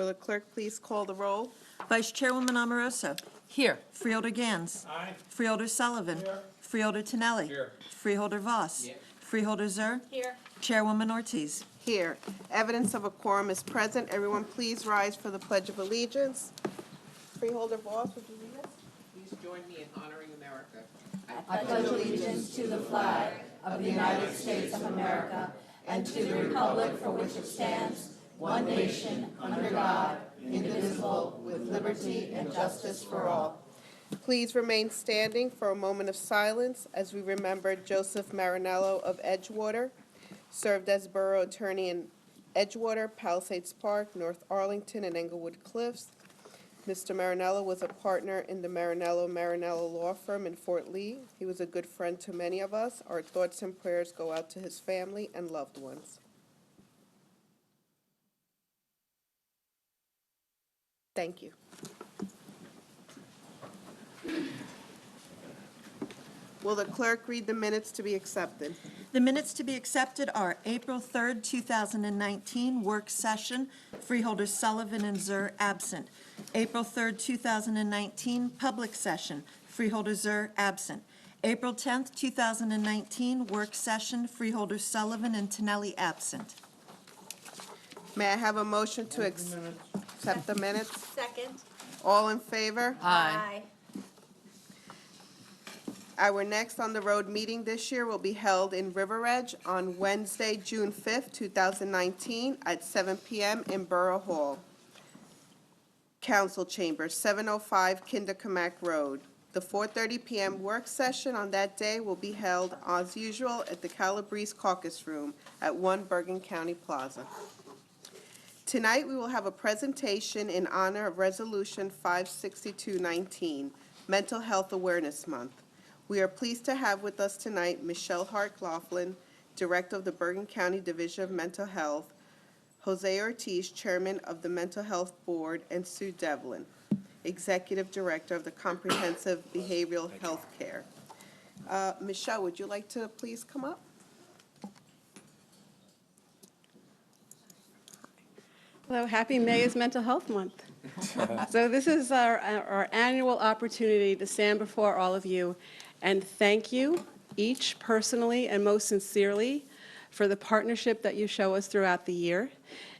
Will the clerk please call the roll? Vice Chairwoman Amoroso. Here. Freeholder Gans. Aye. Freeholder Sullivan. Here. Freeholder Tonelli. Here. Freeholder Voss. Here. Freeholder Zur. Here. Chairwoman Ortiz. Here. Evidence of a quorum is present. Everyone please rise for the Pledge of Allegiance. Freeholder Voss, would you lead us? Please join me in honoring America. I pledge allegiance to the flag of the United States of America and to the republic for which it stands, one nation, under God, indivisible, with liberty and justice for all. Please remain standing for a moment of silence as we remember Joseph Marinello of Edgewater, served as borough attorney in Edgewater, Palisades Park, North Arlington, and Englewood Cliffs. Mr. Marinello was a partner in the Marinello Law Firm in Fort Lee. He was a good friend to many of us. Our thoughts and prayers go out to his family and loved ones. Thank you. Will the clerk read the minutes to be accepted? The minutes to be accepted are April 3rd, 2019, work session, Freeholders Sullivan and Zur absent. April 3rd, 2019, public session, Freeholder Zur absent. April 10th, 2019, work session, Freeholders Sullivan and Tonelli absent. May I have a motion to accept the minutes? Second. All in favor? Aye. Our next on-the-road meeting this year will be held in River Edge on Wednesday, June 5th, 2019, at 7 p.m. in Borough Hall. Council Chambers, 705 Kindercamack Road. The 4:30 p.m. work session on that day will be held, as usual, at the Calabrese Caucus Room at 1 Bergen County Plaza. Tonight, we will have a presentation in honor of Resolution 56219, Mental Health Awareness Month. We are pleased to have with us tonight Michelle Hart-Laughlin, Director of the Bergen County Division of Mental Health, Jose Ortiz, Chairman of the Mental Health Board, and Sue Devlin, Executive Director of the Comprehensive Behavioral Health Care. Michelle, would you like to please come up? Hello, happy May is Mental Health Month. So this is our annual opportunity to stand before all of you and thank you each personally and most sincerely for the partnership that you show us throughout the year,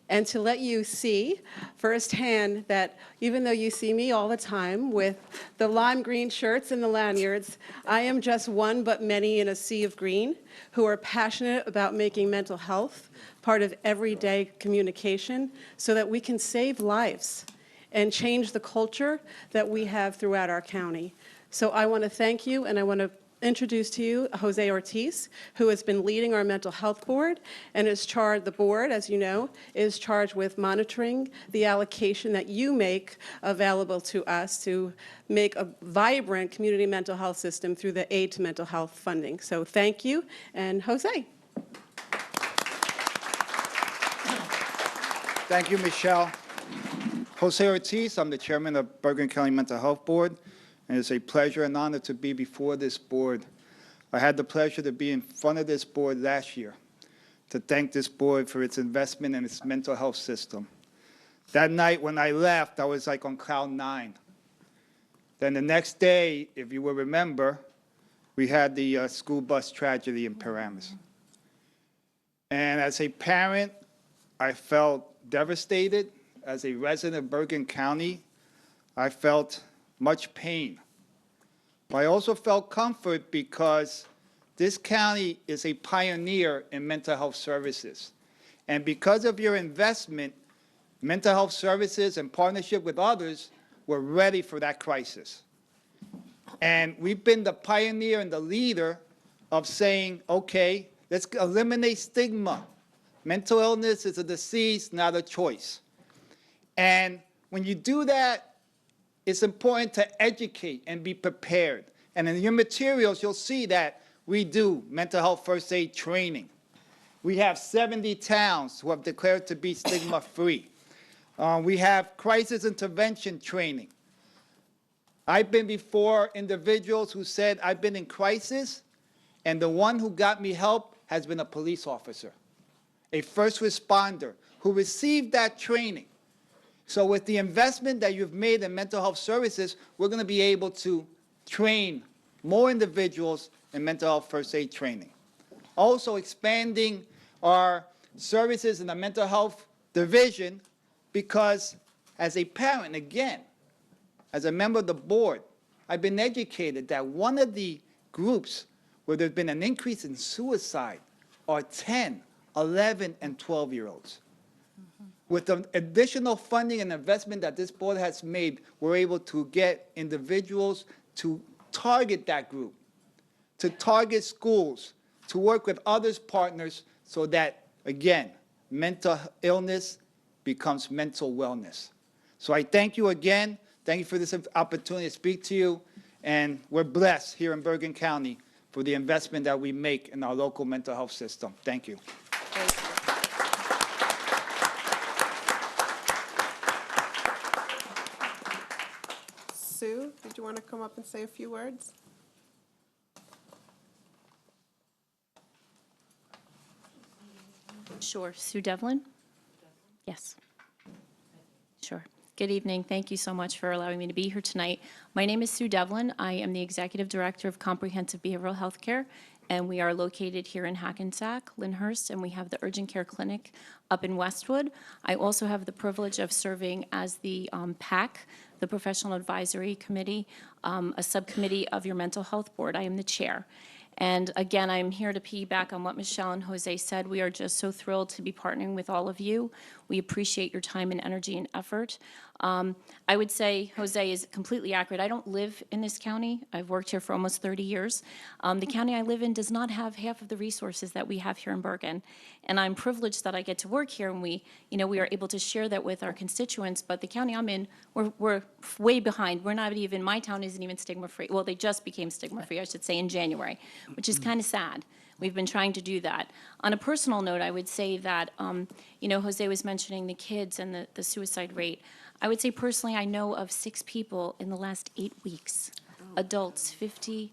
and to let you see firsthand that even though you see me all the time with the lime green shirts and the lanyards, I am just one but many in a sea of green who are passionate about making mental health part of everyday communication so that we can save lives and change the culture that we have throughout our county. So I want to thank you, and I want to introduce to you Jose Ortiz, who has been leading our mental health board and is charged, the board, as you know, is charged with monitoring the allocation that you make available to us to make a vibrant community mental health system through the Aid to Mental Health funding. So thank you, and Jose. Thank you, Michelle. Jose Ortiz, I'm the chairman of Bergen County Mental Health Board, and it's a pleasure and honor to be before this board. I had the pleasure to be in front of this board last year to thank this board for its investment in its mental health system. That night when I left, I was like on cloud 9. Then the next day, if you will remember, we had the school bus tragedy in Paramus. And as a parent, I felt devastated. As a resident of Bergen County, I felt much pain. But I also felt comfort because this county is a pioneer in mental health services. And because of your investment, mental health services in partnership with others were ready for that crisis. And we've been the pioneer and the leader of saying, okay, let's eliminate stigma. Mental illness is a disease, not a choice. And when you do that, it's important to educate and be prepared. And in your materials, you'll see that we do mental health first aid training. We have 70 towns who have declared to be stigma-free. We have crisis intervention training. I've been before individuals who said, I've been in crisis, and the one who got me help has been a police officer, a first responder who received that training. So with the investment that you've made in mental health services, we're going to be able to train more individuals in mental health first aid training. Also expanding our services in the mental health division, because as a parent, again, as a member of the board, I've been educated that one of the groups where there's been an increase in suicide are 10, 11, and 12-year-olds. With the additional funding and investment that this board has made, we're able to get individuals to target that group, to target schools, to work with others partners so that, again, mental illness becomes mental wellness. So I thank you again. Thank you for this opportunity to speak to you. And we're blessed here in Bergen County for the investment that we make in our local mental health system. Thank you. Thank you. Sue, did you want to come up and say a few words? Sure. Sue Devlin? Yes. Sure. Good evening. Thank you so much for allowing me to be here tonight. My name is Sue Devlin. I am the Executive Director of Comprehensive Behavioral Health Care, and we are located here in Hackensack, Lyndhurst, and we have the Urgent Care Clinic up in Westwood. I also have the privilege of serving as the PAC, the Professional Advisory Committee, a subcommittee of your mental health board. I am the chair. And again, I'm here to piggyback on what Michelle and Jose said. We are just so thrilled to be partnering with all of you. We appreciate your time and energy and effort. I would say Jose is completely accurate. I don't live in this county. I've worked here for almost 30 years. The county I live in does not have half of the resources that we have here in Bergen. And I'm privileged that I get to work here, and we are able to share that with our constituents. But the county I'm in, we're way behind. We're not even, my town isn't even stigma-free. Well, they just became stigma-free, I should say, in January, which is kind of sad. We've been trying to do that. On a personal note, I would say that, Jose was mentioning the kids and the suicide rate. I would say personally, I know of 6 people in the last 8 weeks, adults 50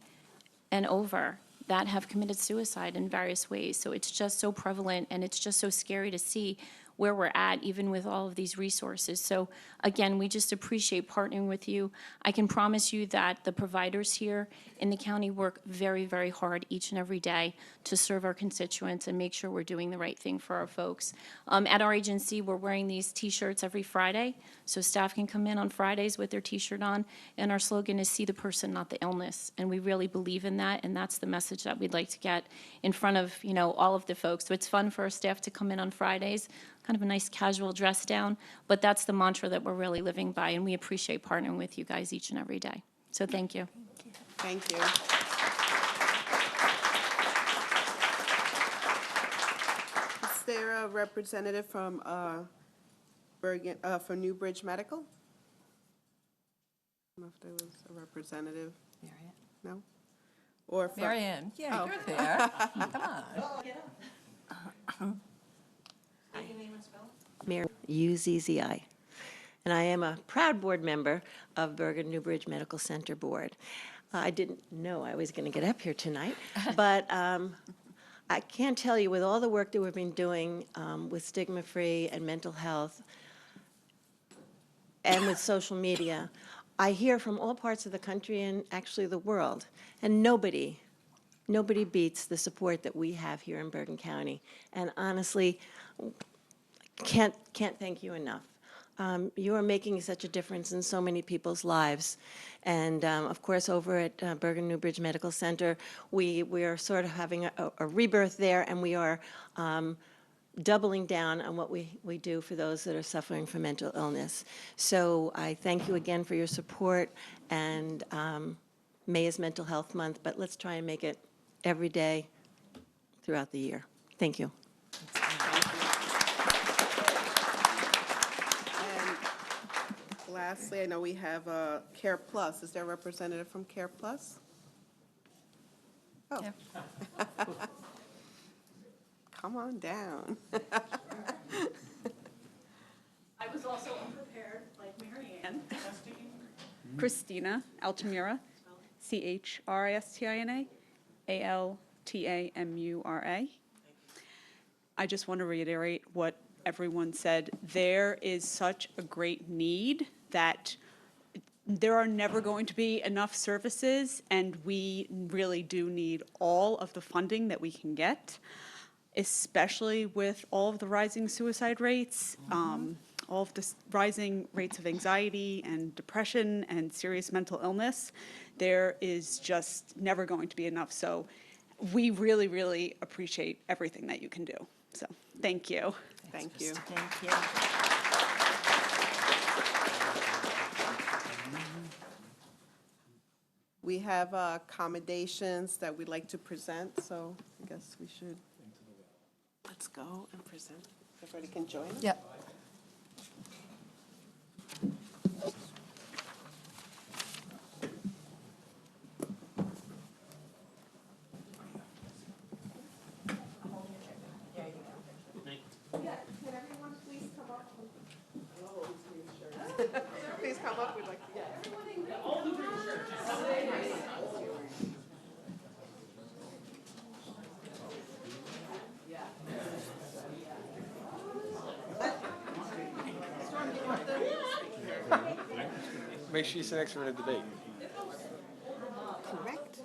and over, that have committed suicide in various ways. So it's just so prevalent, and it's just so scary to see where we're at, even with all of these resources. So again, we just appreciate partnering with you. I can promise you that the providers here in the county work very, very hard each and every day to serve our constituents and make sure we're doing the right thing for our folks. At our agency, we're wearing these T-shirts every Friday, so staff can come in on Fridays with their T-shirt on, and our slogan is "See the person, not the illness," and we really believe in that, and that's the message that we'd like to get in front of, all of the folks. So it's fun for our staff to come in on Fridays, kind of a nice casual dress down, but that's the mantra that we're really living by, and we appreciate partnering with you guys each and every day. So thank you. Thank you. Is there a representative from Bergen, from Newbridge Medical? I don't know if there was a representative. No? Or from? Marianne, yeah, Oh. you're there. Come on. Mary Uzzi. And I am a proud board member of Bergen Newbridge Medical Center Board. I didn't know I was going to get up here tonight, but I can tell you, with all the work that we've been doing with stigma-free and mental health and with social media, I hear from all parts of the country and actually the world, and nobody beats the support that we have here in Bergen County. And honestly, can't thank you enough. You are making such a difference in so many people's lives. And of course, over at Bergen Newbridge Medical Center, we are sort of having a rebirth there, and we are doubling down on what we do for those that are suffering from mental illness. So I thank you again for your support, and May is Mental Health Month, but let's try and make it every day throughout the year. Thank you. And lastly, I know we have Care Plus. Is there a representative from Care Plus? Oh. Come on down. I was also unprepared, like Mary Ann. Christina Altamura, Christina Altamura. I just want to reiterate what everyone said, there is such a great need that there are never going to be enough services, and we really do need all of the funding that we can get, especially with all of the rising suicide rates, all of the rising rates of anxiety and depression and serious mental illness. There is just never going to be enough. So we really, really appreciate everything that you can do. So thank you. Thank you. Thank you. We have accommodations that we'd like to present, so I guess we should, let's go and present. Everybody can join us? Yep. Can everyone please come up? Please come up, we'd like to, yeah. Make sure you sit next to her in the debate. Correct.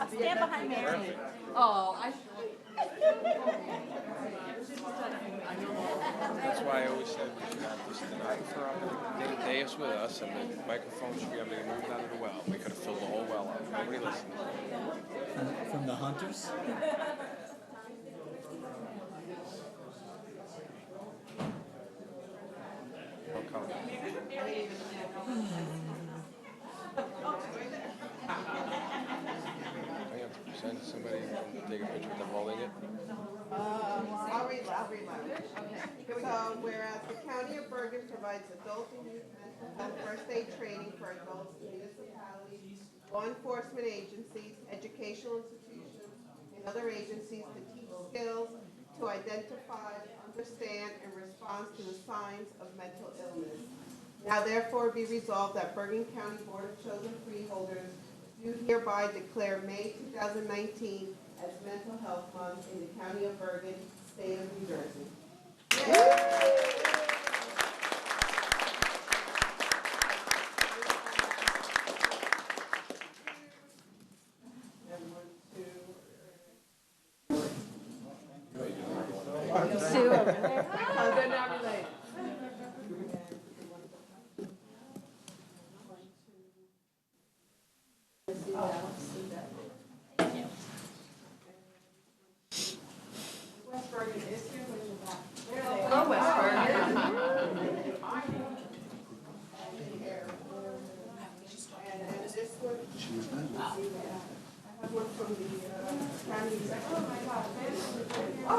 Stand behind Mary. That's why I always said we should have this stenographer up in the dais with us, and the microphone should be able to get moved out of the well. We could have filled the whole well up. Nobody listened. From the hunters? Don't come. I have to send somebody and take a picture of them holding it. I'll read loud. Okay. So, whereas the County of Bergen provides adult and youth mental health first aid training for adults in municipalities, law enforcement agencies, educational institutions, and other agencies to teach skills to identify, understand, and respond to the signs of mental illness. Now therefore be resolved that Bergen County Board of Chosen Freeholders do hereby declare May 2019 as Mental Health Month in the County of Bergen, State of New Jersey.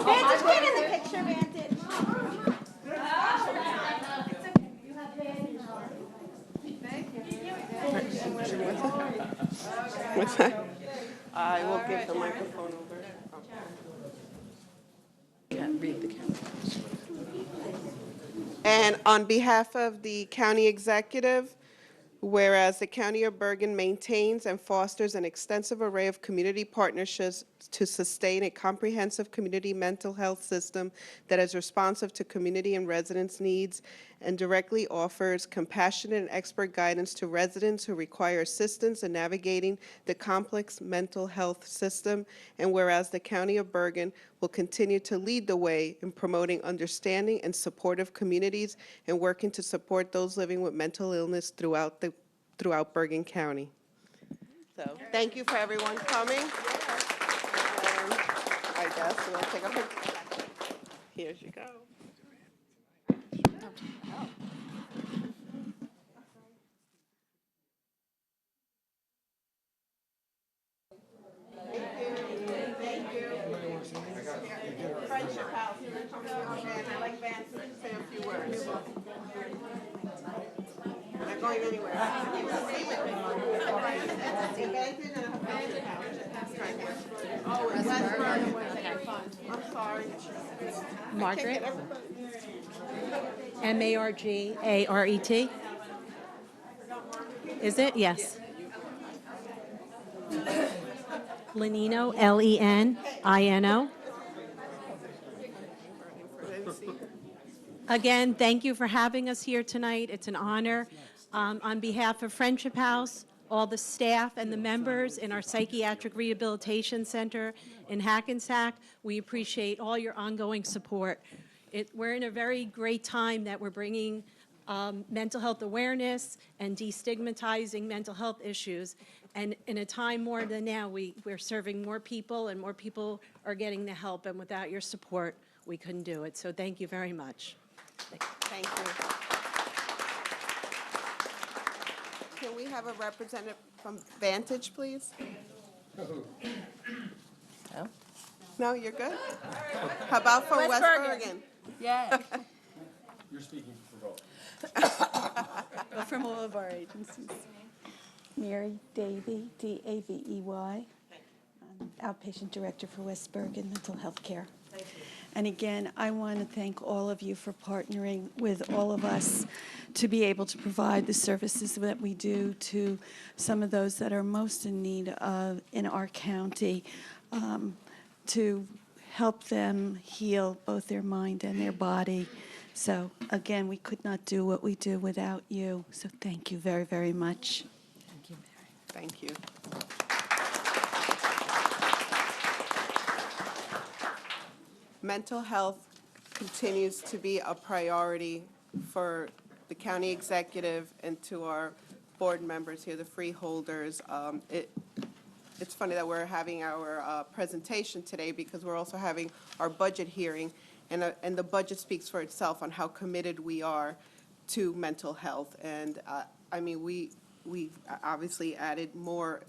Vantage, get in the picture, Vantage. What's that? I will give the microphone over. Can't read the camera. And on behalf of the county executive, whereas the County of Bergen maintains and fosters an extensive array of community partnerships to sustain a comprehensive community mental health system that is responsive to community and residents' needs and directly offers compassionate and expert guidance to residents who require assistance in navigating the complex mental health system. And whereas the County of Bergen will continue to lead the way in promoting understanding and supportive communities and working to support those living with mental illness throughout Bergen County. So, thank you for everyone coming. I guess we'll take a picture. Here you go. Friendship house. I like Vance to say a few words. not going anywhere. Oh, it's Westboro. I'm sorry. Margaret? Margaret? Is it? Yes. Lenino, Lenino. Again, thank you for having us here tonight. It's an honor. On behalf of Friendship House, all the staff and the members in our Psychiatric Rehabilitation Center in Hackensack, we appreciate all your ongoing support. We're in a very great time that we're bringing mental health awareness and destigmatizing mental health issues. And in a time more than now, we're serving more people and more people are getting the help. And without your support, we couldn't do it. So thank you very much. Thank you. Can we have a representative from Vantage, please? No, you're good? How about from West Bergen? Yeah. You're speaking for both. From all of our agencies. Mary Davey, D-A-V-E-Y. I'm Outpatient Director for West Bergen Mental Health Care. And again, I want to thank all of you for partnering with all of us to be able to provide the services that we do to some of those that are most in need of in our county, to help them heal both their mind and their body. So again, we could not do what we do without you. So thank you very, very much. Thank you, Mary. Thank you. Mental health continues to be a priority for the county executive and to our board members here, the freeholders. It's funny that we're having our presentation today because we're also having our budget hearing, and the budget speaks for itself on how committed we are to mental health. And I mean, we've obviously added more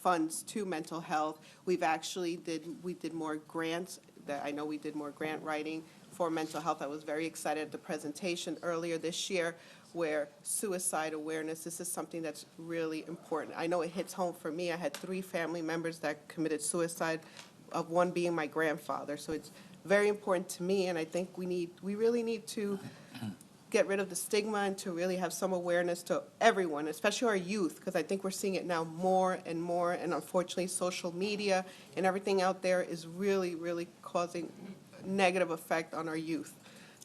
funds to mental health. We did more grants. I know we did more grant writing for mental health. I was very excited at the presentation earlier this year where suicide awareness, this is something that's really important. I know it hits home for me. I had 3 family members that committed suicide, of one being my grandfather. So it's very important to me, and I think we really need to get rid of the stigma and to really have some awareness to everyone, especially our youth, because I think we're seeing it now more, and unfortunately social media and everything out there is really, really causing a negative effect on our youth.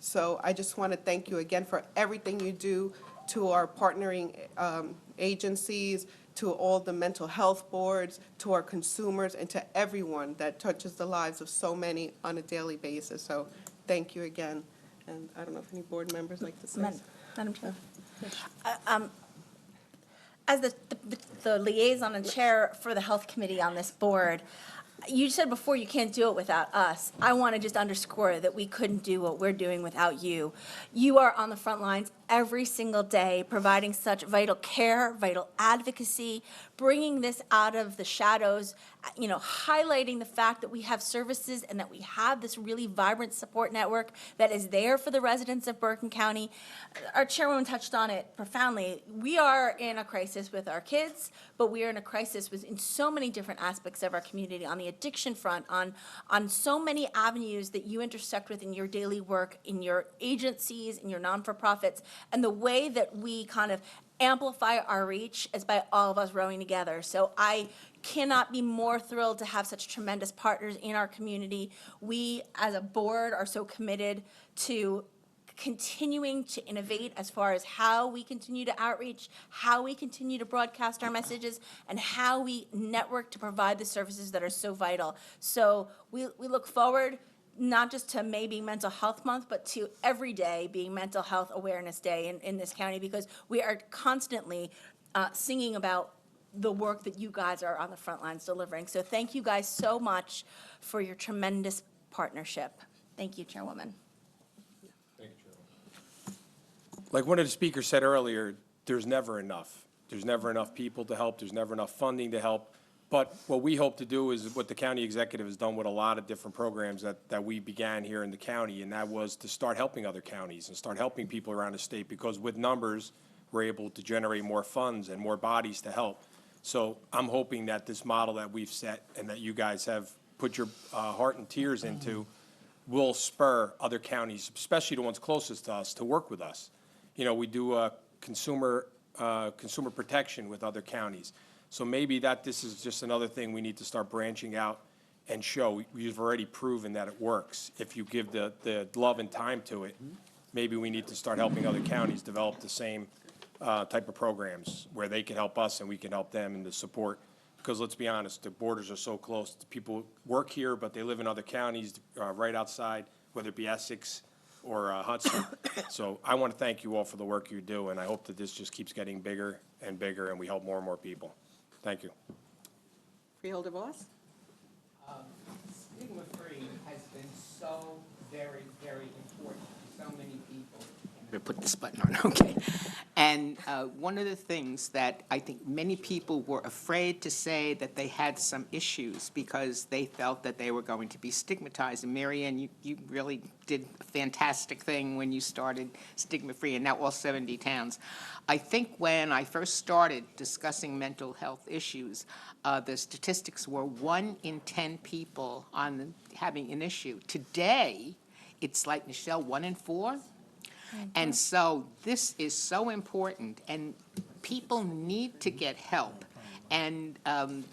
So I just want to thank you again for everything you do, to our partnering agencies, to all the mental health boards, to our consumers, and to everyone that touches the lives of so many on a daily basis. So thank you again. And I don't know if any board members like to say something. Madam Chair. As the liaison and chair for the Health Committee on this board, you said before you can't do it without us. I want to just underscore that we couldn't do what we're doing without you. You are on the front lines every single day, providing such vital care, vital advocacy, bringing this out of the shadows, highlighting the fact that we have services and that we have this really vibrant support network that is there for the residents of Bergen County. Our chairwoman touched on it profoundly. We are in a crisis with our kids, but we are in a crisis in so many different aspects of our community, on the addiction front, on so many avenues that you intersect with in your daily work, in your agencies, in your non-for-profits. And the way that we kind of amplify our reach is by all of us rowing together. So I cannot be more thrilled to have such tremendous partners in our community. We, as a board, are so committed to continuing to innovate as far as how we continue to outreach, how we continue to broadcast our messages, and how we network to provide the services that are so vital. So we look forward not just to May being Mental Health Month, but to every day being Mental Health Awareness Day in this county, because we are constantly singing about the work that you guys are on the front lines delivering. So thank you guys so much for your tremendous partnership. Thank you, Chairwoman. Thank you, Chairman. Like one of the speakers said earlier, there's never enough. There's never enough people to help. There's never enough funding to help. But what we hope to do is what the county executive has done with a lot of different programs that we began here in the county, and that was to start helping other counties and start helping people around the state, because with numbers, we're able to generate more funds and more bodies to help. So I'm hoping that this model that we've set and that you guys have put your heart and tears into will spur other counties, especially the ones closest to us, to work with us. You know, we do consumer protection with other counties. So maybe that this is just another thing we need to start branching out and show. We've already proven that it works. If you give the love and time to it, maybe we need to start helping other counties develop the same type of programs where they can help us and we can help them in the support. Because let's be honest, the borders are so close. People work here, but they live in other counties right outside, whether it be Essex or Hudson. So I want to thank you all for the work you do, and I hope that this just keeps getting bigger and bigger, and we help more and more people. Thank you. Freeholder Voss? Stigma-free has been so very, very important to so many people. I'm going to put this button on, okay. And one of the things that I think many people were afraid to say that they had some issues because they felt that they were going to be stigmatized. And Mary Ann, you really did a fantastic thing when you started stigma-free, and now all 70 towns. I think when I first started discussing mental health issues, the statistics were 1 in 10 people having an issue. Today, it's like, Michelle, 1 in 4? And so this is so important, and people need to get help. And,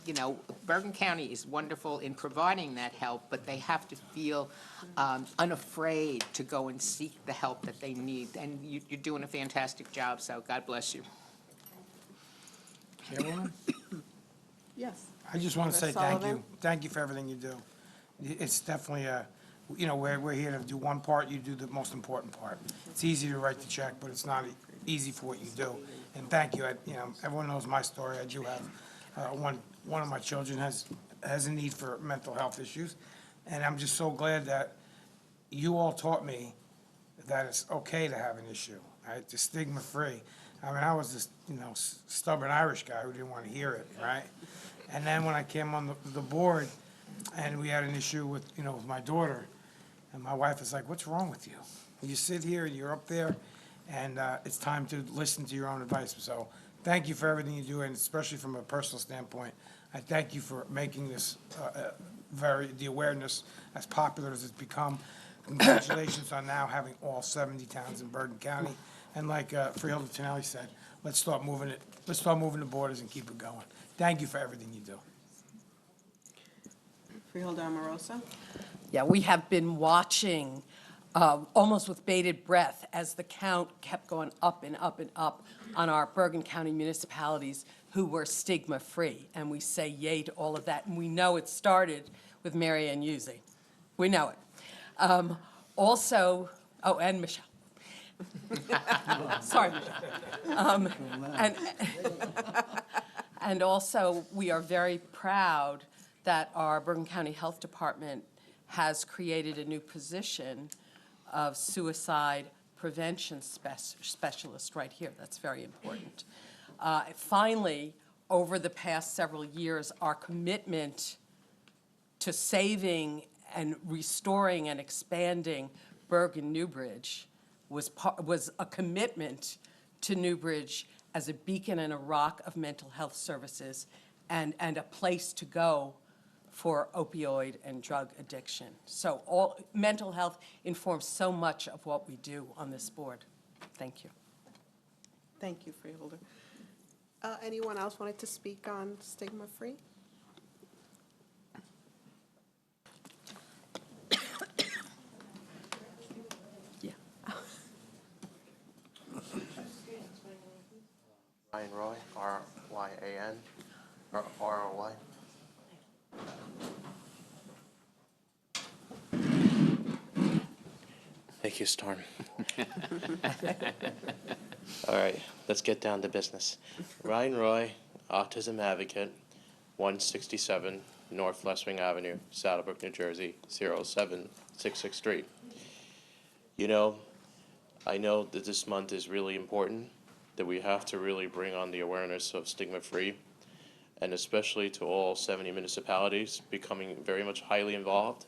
you know, Bergen County is wonderful in providing that help, but they have to feel unafraid to go and seek the help that they need. And you're doing a fantastic job, so God bless you. Chairwoman, Yes. I just want to say Ms. thank Sullivan? you. Thank you for everything you do. It's definitely you know, we're here to do one part, you do the most important part. It's easy to write the check, but it's not easy for what you do. And thank you. You know, everyone knows my story. I do have, one of my children has a need for mental health issues. And I'm just so glad that you all taught me that it's okay to have an issue, right? The stigma-free. I mean, I was this, you know, stubborn Irish guy who didn't want to hear it, right? And then when I came on the board and we had an issue with, you know, with my daughter, and my wife is like, what's wrong with you? You sit here, you're up there, and it's time to listen to your own advice. So thank you for everything you do, and especially from a personal standpoint, I thank you for making this the awareness as popular as it's become. Congratulations on now having all 70 towns in Bergen County. And like Freeholder Tonelli said, let's start moving the borders and keep it going. Thank you for everything you do. Freeholder Amoroso? Yeah, we have been watching almost with bated breath as the count kept going up and up and up on our Bergen County municipalities who were stigma-free. And we say yay to all of that. And we know it started with Mary Ann Uzzi. We know it. Also, oh, and Michelle. Sorry, Michelle. And also, we are very proud that our Bergen County Health Department has created a new position of suicide prevention specialist right here. That's very important. Finally, over the past several years, our commitment to saving and restoring and expanding Bergen Newbridge was a commitment to Newbridge as a beacon and a rock of mental health services and a place to go for opioid and drug addiction. So mental health informs so much of what we do on this board. Thank you. Thank you, Freeholder. Anyone else wanted to speak on stigma-free? Yeah. Ryan Roy, R-Y-A-N, or R-O-Y. Thank you, Storm. All right, let's get down to business. Ryan Roy, Autism Advocate, 167 North West Wing Avenue, Saddlebrook, New Jersey, 07663. You know, I know that this month is really important, that we have to really bring on the awareness of stigma-free, and especially to all 70 municipalities becoming very much highly involved,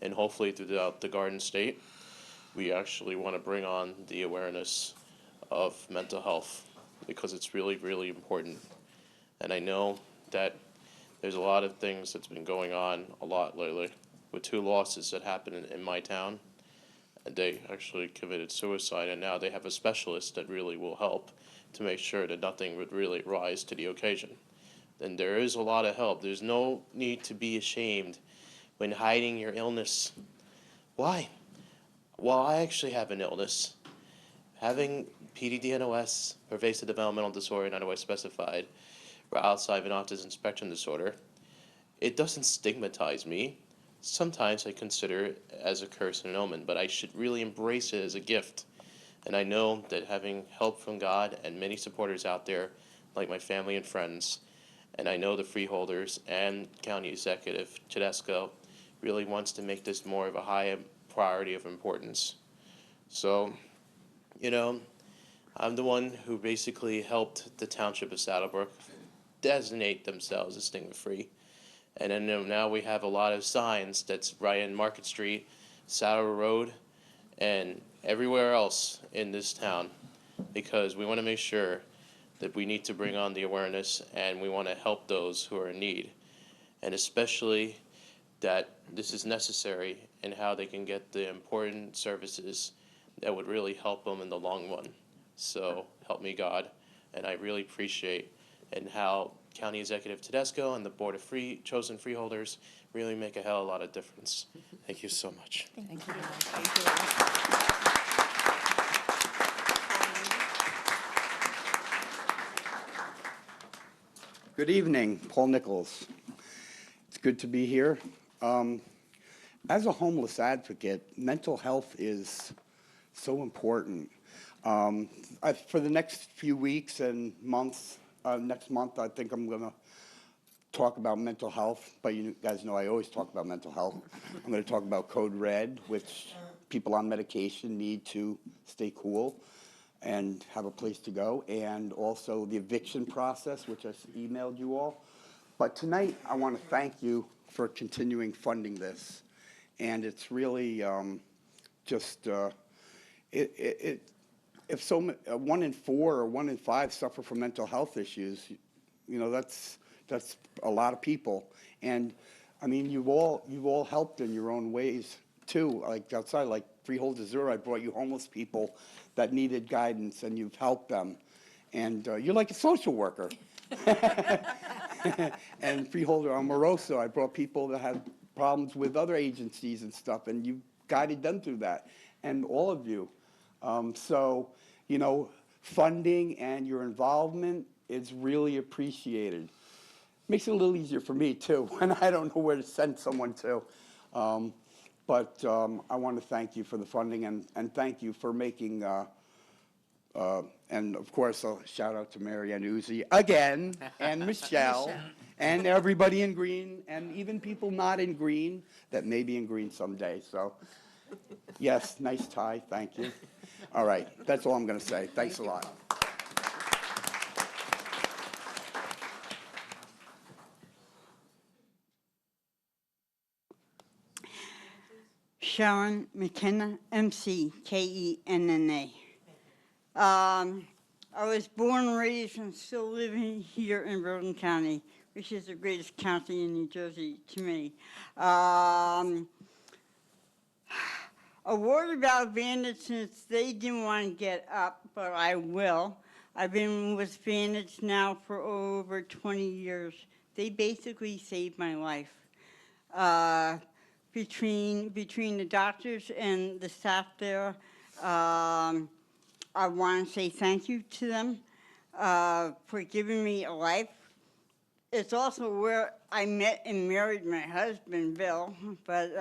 and hopefully throughout the Garden State, we actually want to bring on the awareness of mental health because it's really, really important. And I know that there's a lot of things that's been going on a lot lately with 2 losses that happened in my town. And they actually committed suicide, and now they have a specialist that really will help to make sure that nothing would really rise to the occasion. And there is a lot of help. There's no need to be ashamed when hiding your illness. Why? Well, I actually have an illness. Having PDD-NOS, pervasive developmental disorder, not otherwise specified, or outside of an autism spectrum disorder, it doesn't stigmatize me. Sometimes I consider it as a curse and an omen, but I should really embrace it as a gift. And I know that having help from God and many supporters out there, like my family and friends, and I know the freeholders and County Executive Tedesco really wants to make this more of a high priority of importance. So, you know, I'm the one who basically helped the Township of Saddlebrook designate themselves as stigma-free. And then now we have a lot of signs that's right in Market Street, Saddle Road, and everywhere else in this town, because we want to make sure that we need to bring on the awareness and we want to help those who are in need. And especially that this is necessary and how they can get the important services that would really help them in the long run. So help me God, and I really appreciate and how County Executive Tedesco and the Board of chosen freeholders really make a hell of a lot of difference. Thank you so much. Thank you. Good evening, Paul Nichols. It's good to be here. As a homeless advocate, mental health is so important. For the next few weeks and months, next month, I think I'm going to talk about mental health, but you guys know I always talk about mental health. I'm going to talk about Code Red, which people on medication need to stay cool and have a place to go, and also the eviction process, which I emailed you all. But tonight, I want to thank you for continuing funding this. And it's really if 1 in 4 or 1 in 5 suffer from mental health issues, you know, that's a lot of people. And I mean, you've all helped in your own ways too. Like outside, like Freeholder Zero, I brought you homeless people that needed guidance, and you've helped them. And you're like a social worker. And Freeholder Amoroso, I brought people that had problems with other agencies and stuff, and you guided them through that. And all of you. So, you know, funding and your involvement is really appreciated. Makes it a little easier for me, too, when I don't know where to send someone to. But I want to thank you for the funding, and thank you for making, and of course, a shout out to Mary Ann Uzi again, and Michelle, and everybody in green, and even people not in green that may be in green someday. So, yes, nice tie, thank you. All right, that's all I'm going to say. Thanks a lot. Sharon McKenna, McKenna. I was born and raised and still living here in Bergen County, which is the greatest county in New Jersey to me. A word about Vantage, since they didn't want to get up, but I will. I've been with Vantage now for over 20 years. They basically saved my life. Between the doctors and the staff there, I want to say thank you to them for giving me a life. It's also where I met and married my husband, Bill, but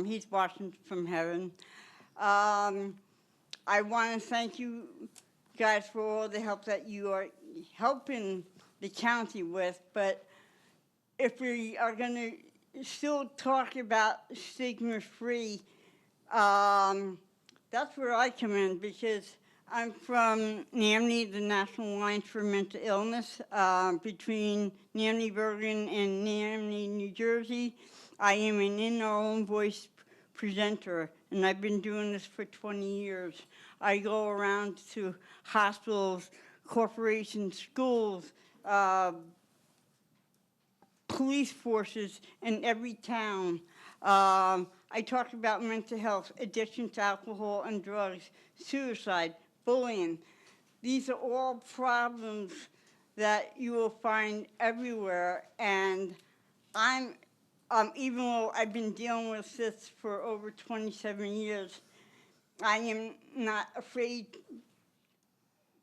he's watching from heaven. I want to thank you guys for all the help that you are helping the county with, but if we are going to still talk about stigma-free, that's where I come in, because I'm from NAMNY, the National Alliance for Mental Illness, between NAMNY Bergen and NAMNY New Jersey. I am an in our own voice presenter, and I've been doing this for 20 years. I go around to hospitals, corporations, schools, police forces in every town. I talked about mental health, addiction to alcohol and drugs, suicide, bullying. These are all problems that you will find everywhere. And even though I've been dealing with this for over 27 years, I am not afraid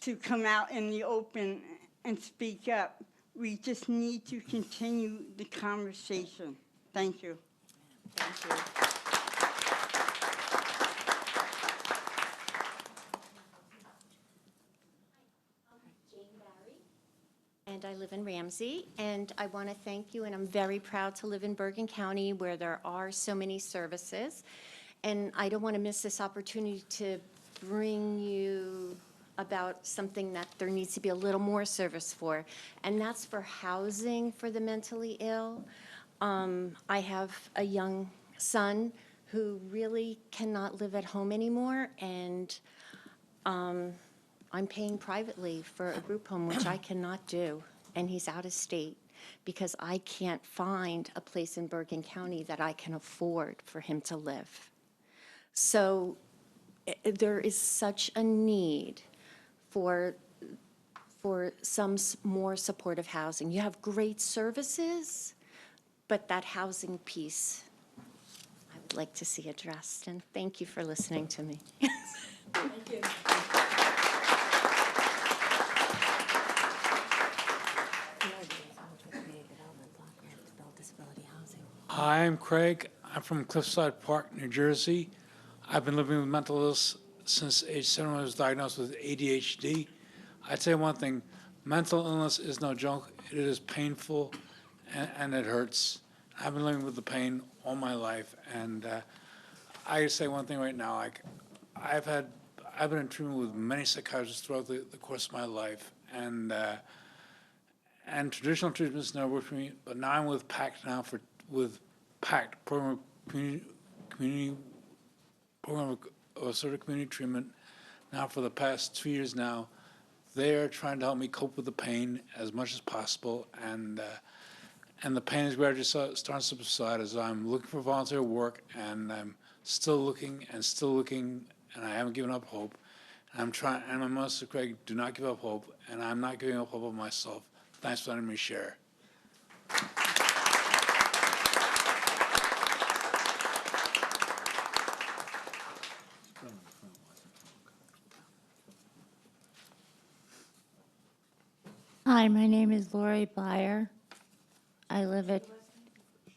to come out in the open and speak up. We just need to continue the conversation. Thank you. Thank you. And I live in Ramsey, and I want to thank you, and I'm very proud to live in Bergen County where there are so many services. And I don't want to miss this opportunity to bring you about something that there needs to be a little more service for, and that's for housing for the mentally ill. I have a young son who really cannot live at home anymore, and I'm paying privately for a group home, which I cannot do, and he's out of state because I can't find a place in Bergen County that I can afford for him to live. So there is such a need for some more supportive housing. You have great services, but that housing piece I would like to see addressed, and thank you for listening to me. Thank you. Hi, I'm Craig. I'm from Cliffside Park, New Jersey. I've been living with mental illness since age 7 when I was diagnosed with ADHD. I'd say one thing, mental illness is no joke. It is painful and it hurts. I've been living with the pain all my life, and I say one thing right now, like I've been in treatment with many psychiatrists throughout the course of my life, and traditional treatments never worked for me, but now I'm with PACT now with PACT, Program Community Program of Assertive Community Treatment, now for the past 2 years now. They're trying to help me cope with the pain as much as possible, and the pain is gradually starting to subside as I'm looking for volunteer work, and I'm still looking, and I haven't given up hope. And I'm trying, and my mother said, Craig, do not give up hope, and I'm not giving up hope of myself. Thanks for letting me share. Hi, my name is Lori Byer. I live at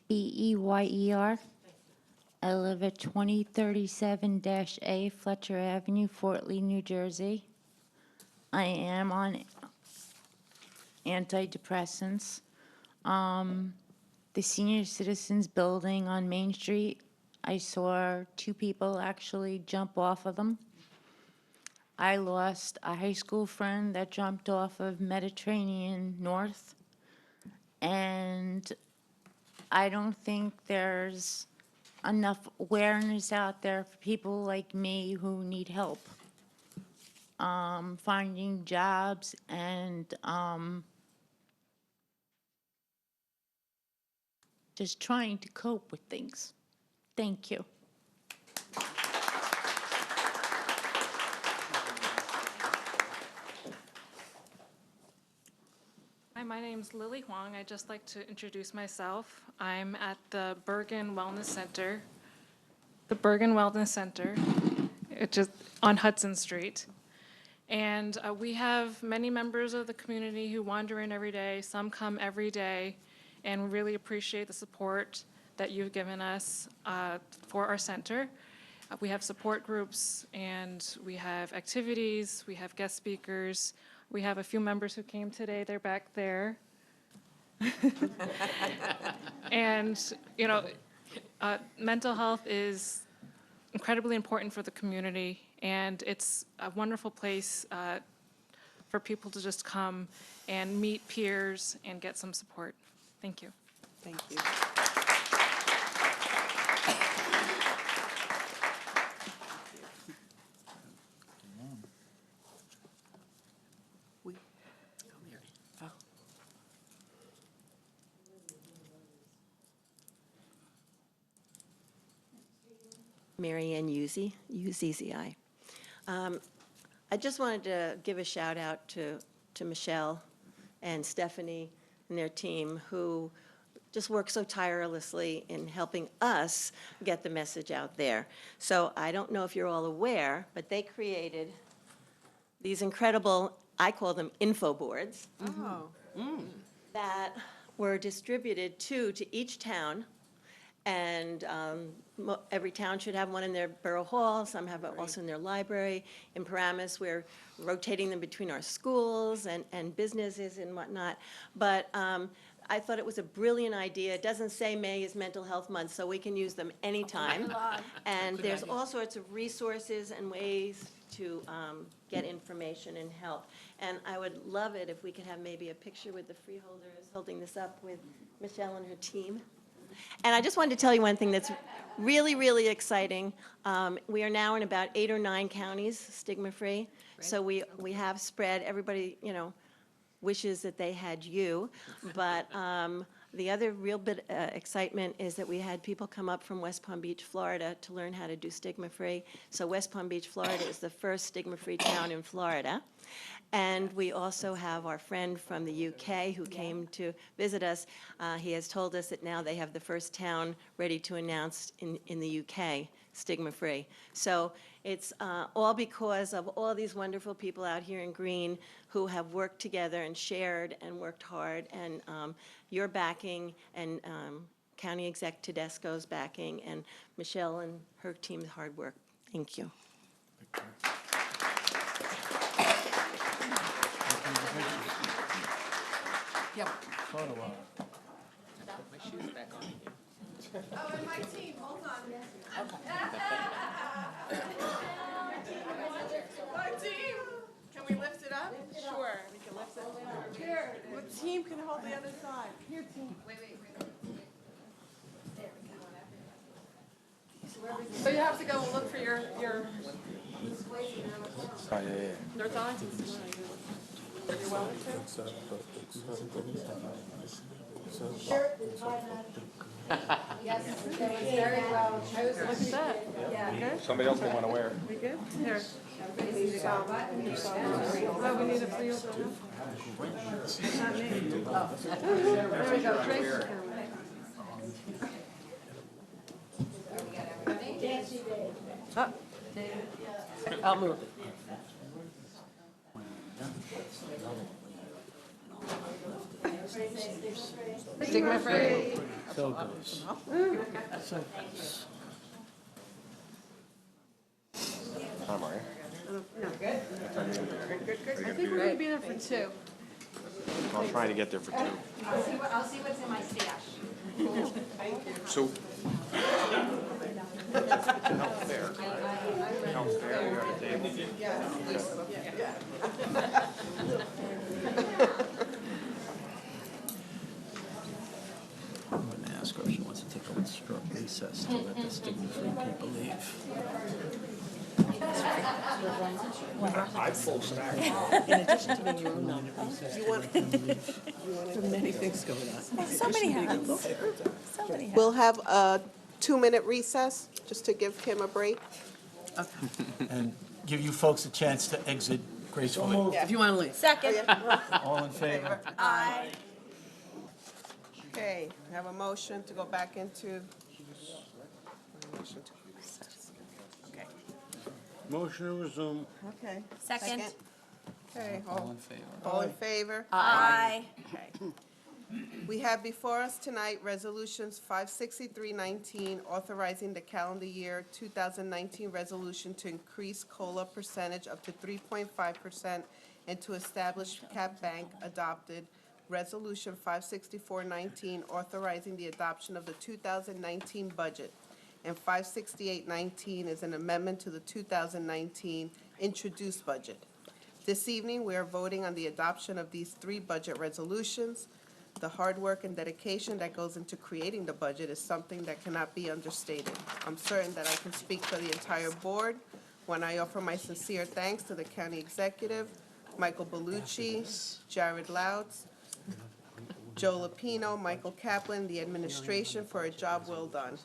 Beyer. I live at 2037-A Fletcher Avenue, Fort Lee, New Jersey. I am on antidepressants. The senior citizens building on Main Street, I saw 2 people actually jump off of them. I lost a high school friend that jumped off of Mediterranean North, and I don't think there's enough awareness out there for people like me who need help finding jobs and just trying to cope with things. Thank you. Hi, my name's Lily Huang. I'd just like to introduce myself. I'm at the Bergen Wellness Center. The Bergen Wellness Center, it's just on Hudson Street. And we have many members of the community who wander in every day. Some come every day, and we really appreciate the support that you've given us for our center. We have support groups, and we have activities, we have guest speakers. We have a few members who came today, they're back there. And, you know, mental health is incredibly important for the community, and it's a wonderful place for people to just come and meet peers and get some support. Thank you. Thank you. We Mary Ann Uzzi, U-Z-Z-I. I just wanted to give a shout out to Michelle and Stephanie and their team who just work so tirelessly in helping us get the message out there. So I don't know if you're all aware, but they created these incredible, I call them info boards, that were distributed to each town. And every town should have one in their borough hall, some have it also in their library. In Paramus, we're rotating them between our schools and businesses and whatnot. But I thought it was a brilliant idea. It doesn't say May is Mental Health Month, so we can use them anytime. And there's all sorts of resources and ways to get information and help. And I would love it if we could have maybe a picture with the freeholders holding this up with Michelle and her team. And I just wanted to tell you one thing that's really, really exciting. We are now in about 8 or 9 counties, stigma-free. So we have spread, everybody, wishes that they had you. But the other real bit excitement is that we had people come up from West Palm Beach, Florida, to learn how to do stigma-free. So West Palm Beach, Florida is the first stigma-free town in Florida. And we also have our friend from the UK who came to visit us. He has told us that now they have the first town ready to announce in the UK, stigma-free. So it's all because of all these wonderful people out here in Green who have worked together and shared and worked hard. And your backing and County Exec Tedesco's backing and Michelle and her team's hard work. Thank you. Yep. Photo op. Put my shoes back on again. Oh, and my team, hold on. My team, can we lift it up? Sure, we can lift it. Here, the team can hold the other side. Here, team. Wait. So you have to go and look for your. Oh, yeah. North Eye? You're welcome to. Yes, very well chosen. Look at that. Yeah. Good? Somebody else may want to wear it. We good? Here. Oh, we need a freeholder. Not me. There we go. Tracy's coming. Up. I'll move it. Stigma free. So goes. So goes. Hi, Maria. Good. I think we're gonna be there for 2. I'm trying to get there for 2. I'll see what's in my stash. So, health fair, correct? Health fair, you got a table? I'm going to ask her if she wants to take a short recess to let the stigma-free people leave. I'd full stack. In addition to being your own non-recess, you want there are many things going on. Somebody has. We'll have a 2-minute recess, just to give Kim a break. And give you folks a chance to exit gracefully. If you want to leave. Second. All in favor? Aye. Okay, I have a motion to go back into. Okay. Motion to resume. Okay. Second. Okay, All in favor? all in favor? Aye. Okay. We have before us tonight resolutions 56319, authorizing the calendar year 2019 resolution to increase COLA percentage up to 3.5% and to establish cap bank adopted. Resolution 56419, authorizing the adoption of the 2019 budget. And 56819 is an amendment to the 2019 introduced budget. This evening, we are voting on the adoption of these 3 budget resolutions. The hard work and dedication that goes into creating the budget is something that cannot be understated. I'm certain that I can speak for the entire board when I offer my sincere thanks to the county executive, Michael Bellucci, Jared Louds, Joe Lapino, Michael Kaplan, the administration for a job well done.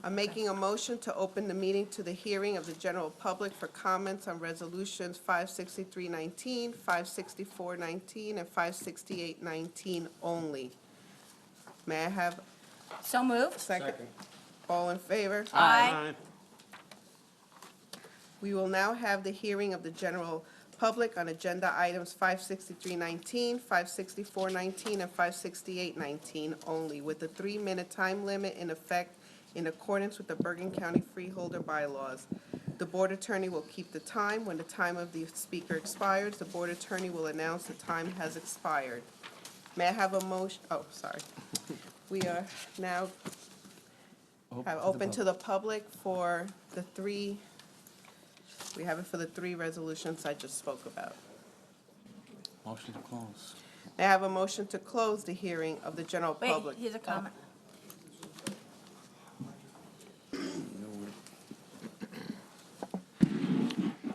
I'm making a motion to open the meeting to the hearing of the general public for comments on resolutions 56319, 56419, and 56819 only. May I have So moved. second? All in favor? Aye. We will now have the hearing of the general public on agenda items 56319, 56419, and 56819 only, with a 3-minute time limit in effect in accordance with the Bergen County Freeholder bylaws. The board attorney will keep the time. When the time of the speaker expires, the board attorney will announce the time has expired. May I have a motion? Oh, sorry. We are now open to the public for the three. We have it for the 3 resolutions I just spoke about. Motion to close. May I have a motion to close the hearing of the general Wait, public? here's a comment.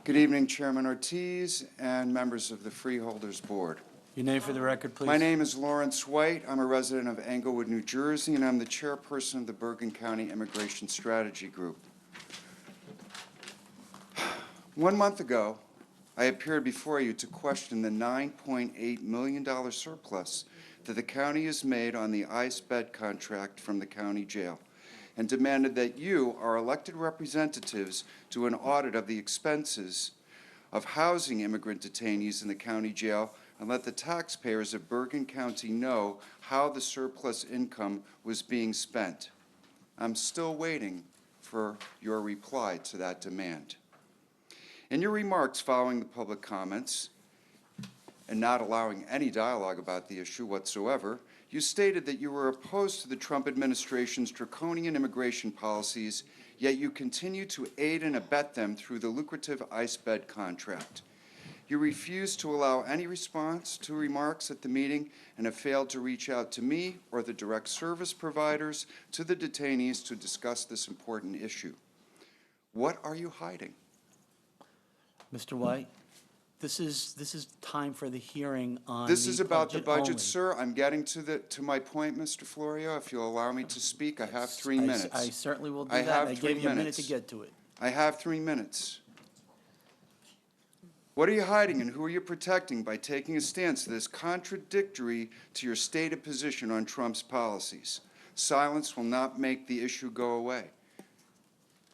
Good evening, Chairman Ortiz and members of the Freeholders Board. Your name for the record, please. My name is Lawrence White. I'm a resident of Englewood, New Jersey, and I'm the chairperson of the Bergen County Immigration Strategy Group. 1 month ago, I appeared before you to question the $9.8 million surplus that the county has made on the ICE bed contract from the county jail, and demanded that you, our elected representatives, do an audit of the expenses of housing immigrant detainees in the county jail and let the taxpayers of Bergen County know how the surplus income was being spent. I'm still waiting for your reply to that demand. In your remarks following the public comments, and not allowing any dialogue about the issue whatsoever, you stated that you were opposed to the Trump administration's draconian immigration policies, yet you continue to aid and abet them through the lucrative ICE bed contract. You refused to allow any response to remarks at the meeting and have failed to reach out to me or the direct service providers to the detainees to discuss this important issue. What are you hiding? Mr. White, this is time for the hearing on This is about the budget, only. sir. I'm getting to my point, Mr. Florio. If you'll allow me to speak, I have 3 minutes. I certainly will do I that. have I 3 gave you a minute minutes. to get to it. I have 3 minutes. What are you hiding and who are you protecting by taking a stance that is contradictory to your stated position on Trump's policies? Silence will not make the issue go away.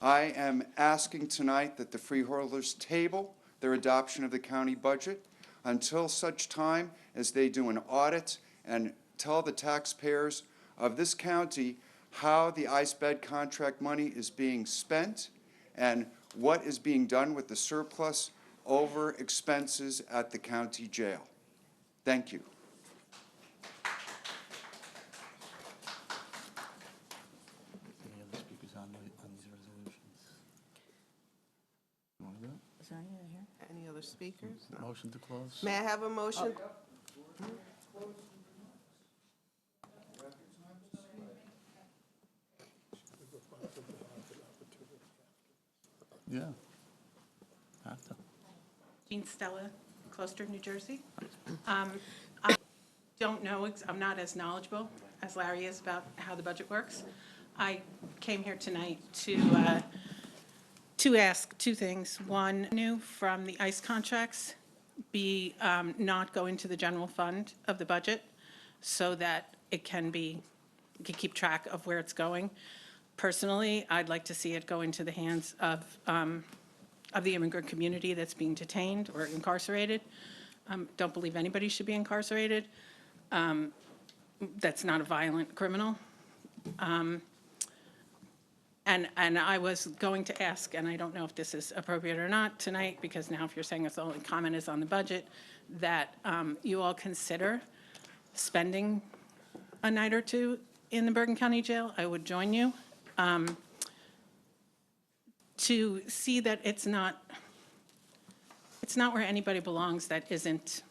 I am asking tonight that the freeholders table their adoption of the county budget until such time as they do an audit and tell the taxpayers of this county how the ICE bed contract money is being spent and what is being done with the surplus over expenses at the county jail. Thank you. Any other speakers on these resolutions? You want to go? Any other speakers? No. Motion to close? May I have a motion? Yeah. Have to. Jean Stella, Closter, New Jersey. I don't know, I'm not as knowledgeable as Larry is about how the budget works. I came here tonight to ask 2 things. One, new from the ICE contracts be not go into the general fund of the budget so that it can keep track of where it's going. Personally, I'd like to see it go into the hands of the immigrant community that's being detained or incarcerated. Don't believe anybody should be incarcerated. That's not a violent criminal. And I was going to ask, and I don't know if this is appropriate or not tonight, because now if you're saying the only comment is on the budget, that you all consider spending a night or 2 in the Bergen County Jail. I would join you. To see that it's not where anybody belongs that isn't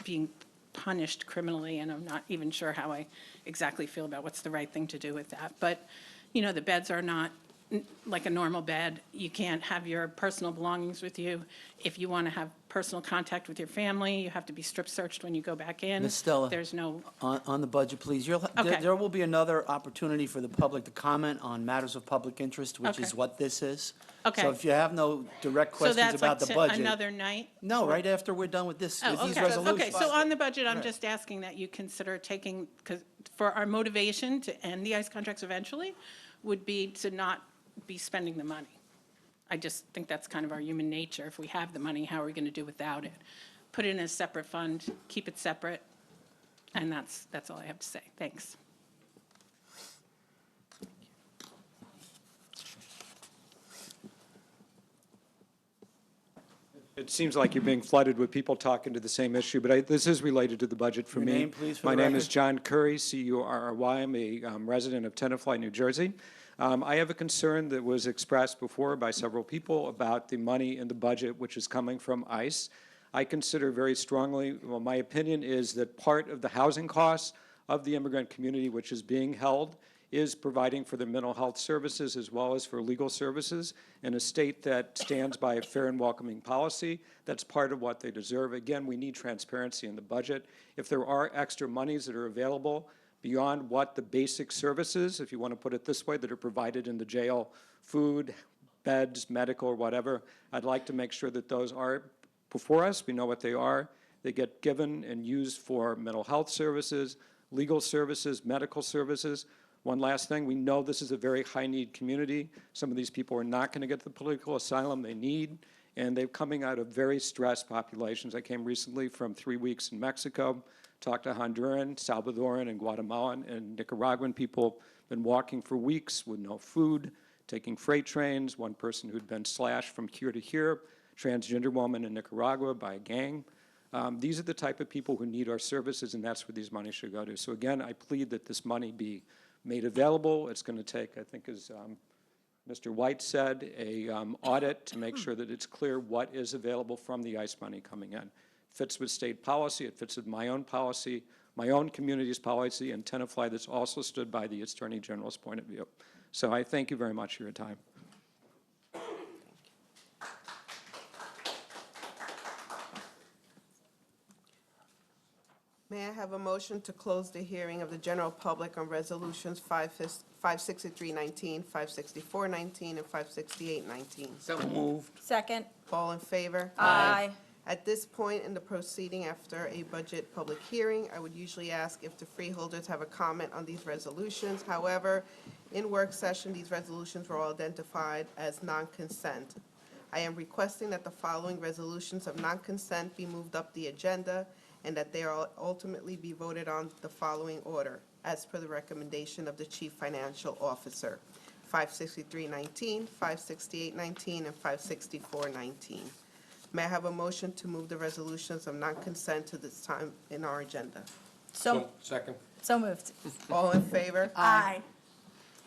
being punished criminally, and I'm not even sure how I exactly feel about what's the right thing to do with that. But, you know, the beds are not like a normal bed. You can't have your personal belongings with you. If you want to have personal contact with your family. You have to be strip searched when you go back in. Ms. Stella. There's no, On the budget, please. Okay. There will be another opportunity for the public to comment on matters of public interest, which is Okay. what this is. Okay. So if you have no direct so questions that's like about the budget. another night? No, right after we're done with this, Oh, with these okay. resolutions. Okay, so on the budget, I'm Right. just asking that you consider taking, because for our motivation to end the ICE contracts eventually would be to not be spending the money. I just think that's kind of our human nature. If we have the money, how are we going to do without it? Put it in a separate fund, keep it separate, and that's all I have to say. Thanks. It seems like you're being flooded with people talking to the same issue, but this is related to the budget for Your me. name, please, for My the name is record. John Curry, C-U-R-R-Y. I'm a resident of Tenafly, New Jersey. I have a concern that was expressed before by several people about the money in the budget which is coming from ICE. I consider very strongly, well, my opinion is that part of the housing costs of the immigrant community which is being held is providing for the mental health services as well as for legal services in a state that stands by a fair and welcoming policy. That's part of what they deserve. Again, we need transparency in the budget. If there are extra monies that are available beyond what the basic services, if you want to put it this way, that are provided in the jail, food, beds, medical, or whatever, I'd like to make sure that those are before us. We know what they are. They get given and used for mental health services, legal services, medical services. One last thing, we know this is a very high-need community. Some of these people are not going to get the political asylum they need, and they're coming out of very stressed populations. I came recently from 3 weeks in Mexico, talked to Honduran, Salvadoran, and Guatemalan and Nicaraguan people, been walking for weeks with no food, taking freight trains, one person who'd been slashed from here to here, transgender woman in Nicaragua by a gang. These are the type of people who need our services, and that's where these money should go to. So again, I plead that this money be made available. It's going to take, I think as Mr. White said, a audit to make sure that it's clear what is available from the ICE money coming in. Fits with state policy, it fits with my own policy, my own community's policy, and Tenafly that's also stood by the Attorney General's point of view. So I thank you very much for your time. May I have a motion to close the hearing of the general public on resolutions 56319, 56419, and 56819? So moved. Second. All in favor? Aye. At this point in the proceeding, after a budget public hearing, I would usually ask if the freeholders have a comment on these resolutions. However, in work session, these resolutions were all identified as non-consent. I am requesting that the following resolutions of non-consent be moved up the agenda and that they are ultimately be voted on the following order, as per the recommendation of the Chief Financial Officer. 56319, 56819, and 56419. May I have a motion to move the resolutions of non-consent to this time in our agenda? Second. So moved. All in favor? Aye.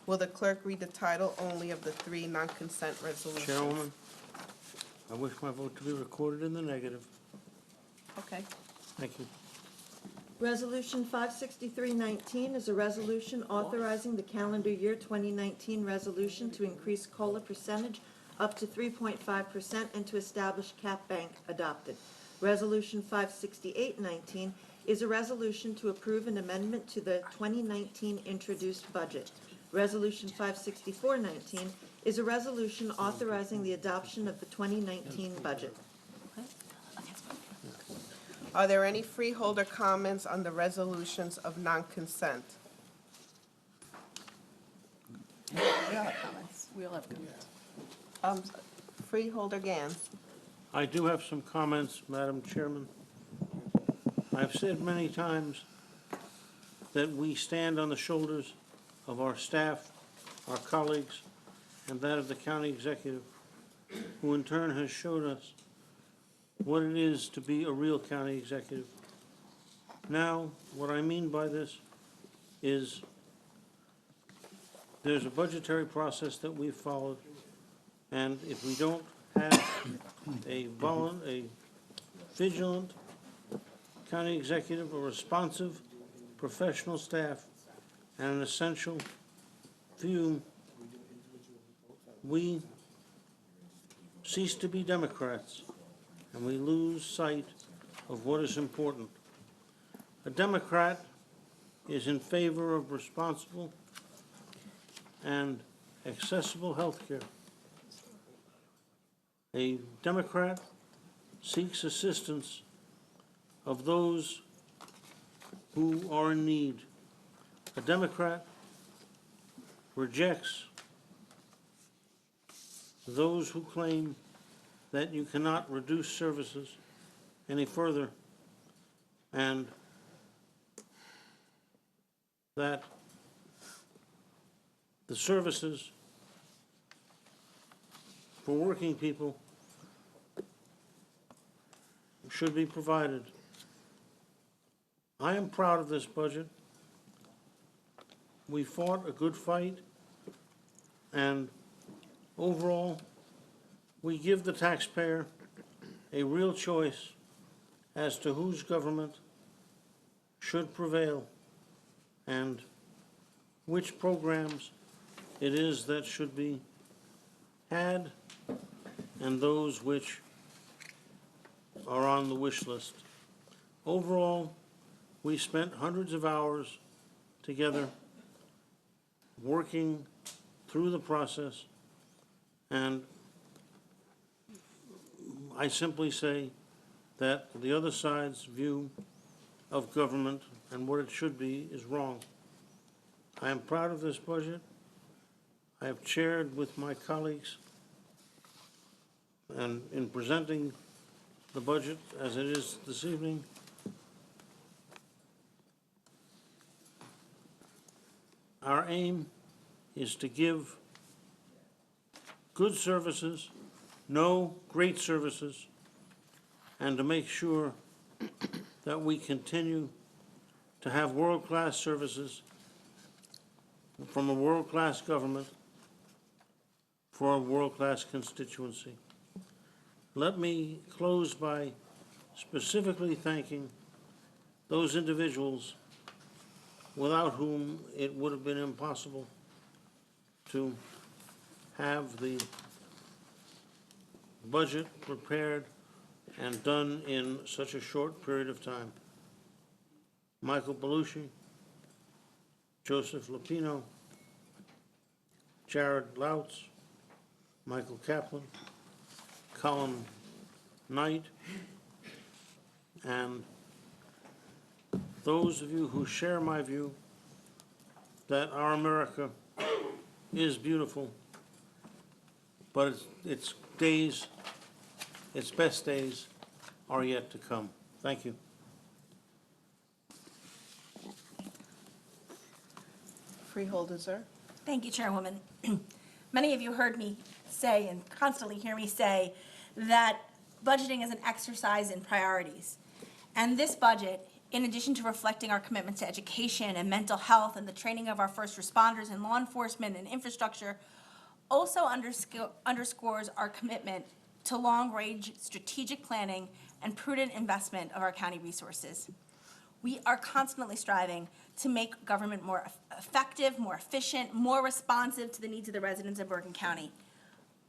Will the clerk read the title only of the three non-consent resolutions? Chairwoman, I wish my vote to be recorded in the negative. Okay. Thank you. Resolution 56319 is a resolution authorizing the calendar year 2019 resolution to increase COLA percentage up to 3.5% and to establish cap bank adopted. Resolution 56819 is a resolution to approve an amendment to the 2019 introduced budget. Resolution 56419 is a resolution authorizing the adoption of the 2019 budget. Are there any freeholder comments on the resolutions of non-consent? We all have comments. We all have comments. Freeholder Gans. I do have some comments, Madam Chairman. I've said many times that we stand on the shoulders of our staff, our colleagues, and that of the county executive, who in turn has showed us what it is to be a real county executive. Now, what I mean by this is there's a budgetary process that we've followed, and if we don't have a vigilant county executive, a responsive professional staff, and an essential few, we cease to be Democrats and we lose sight of what is important. A Democrat is in favor of responsible and accessible health care. A Democrat seeks assistance of those who are in need. A Democrat rejects those who claim that you cannot reduce services any further and that the services for working people should be provided. I am proud of this budget. We fought a good fight, and overall, we give the taxpayer a real choice as to whose government should prevail and which programs it is that should be had and those which are on the wish list. Overall, we spent hundreds of hours together working through the process, and I simply say that the other side's view of government and what it should be is wrong. I am proud of this budget. I have chaired with my colleagues, and in presenting the budget as it is this evening, our aim is to give good services, know great services, and to make sure that we continue to have world-class services from a world-class government for a world-class constituency. Let me close by specifically thanking those individuals without whom it would have been impossible to have the budget prepared and done in such a short period of time. Michael Belushi, Joseph Lupino, Jared Lautz, Michael Kaplan, Colin Knight, and those of you who share my view that our America is beautiful, but its days, its best days, are yet to come. Thank you. Freeholder, sir. Thank you, Chairwoman. Many of you heard me say and constantly hear me say that budgeting is an exercise in priorities. And this budget, in addition to reflecting our commitment to education and mental health and the training of our first responders and law enforcement and infrastructure, also underscores our commitment to long-range strategic planning and prudent investment of our county resources. We are constantly striving to make government more effective, more efficient, more responsive to the needs of the residents of Bergen County.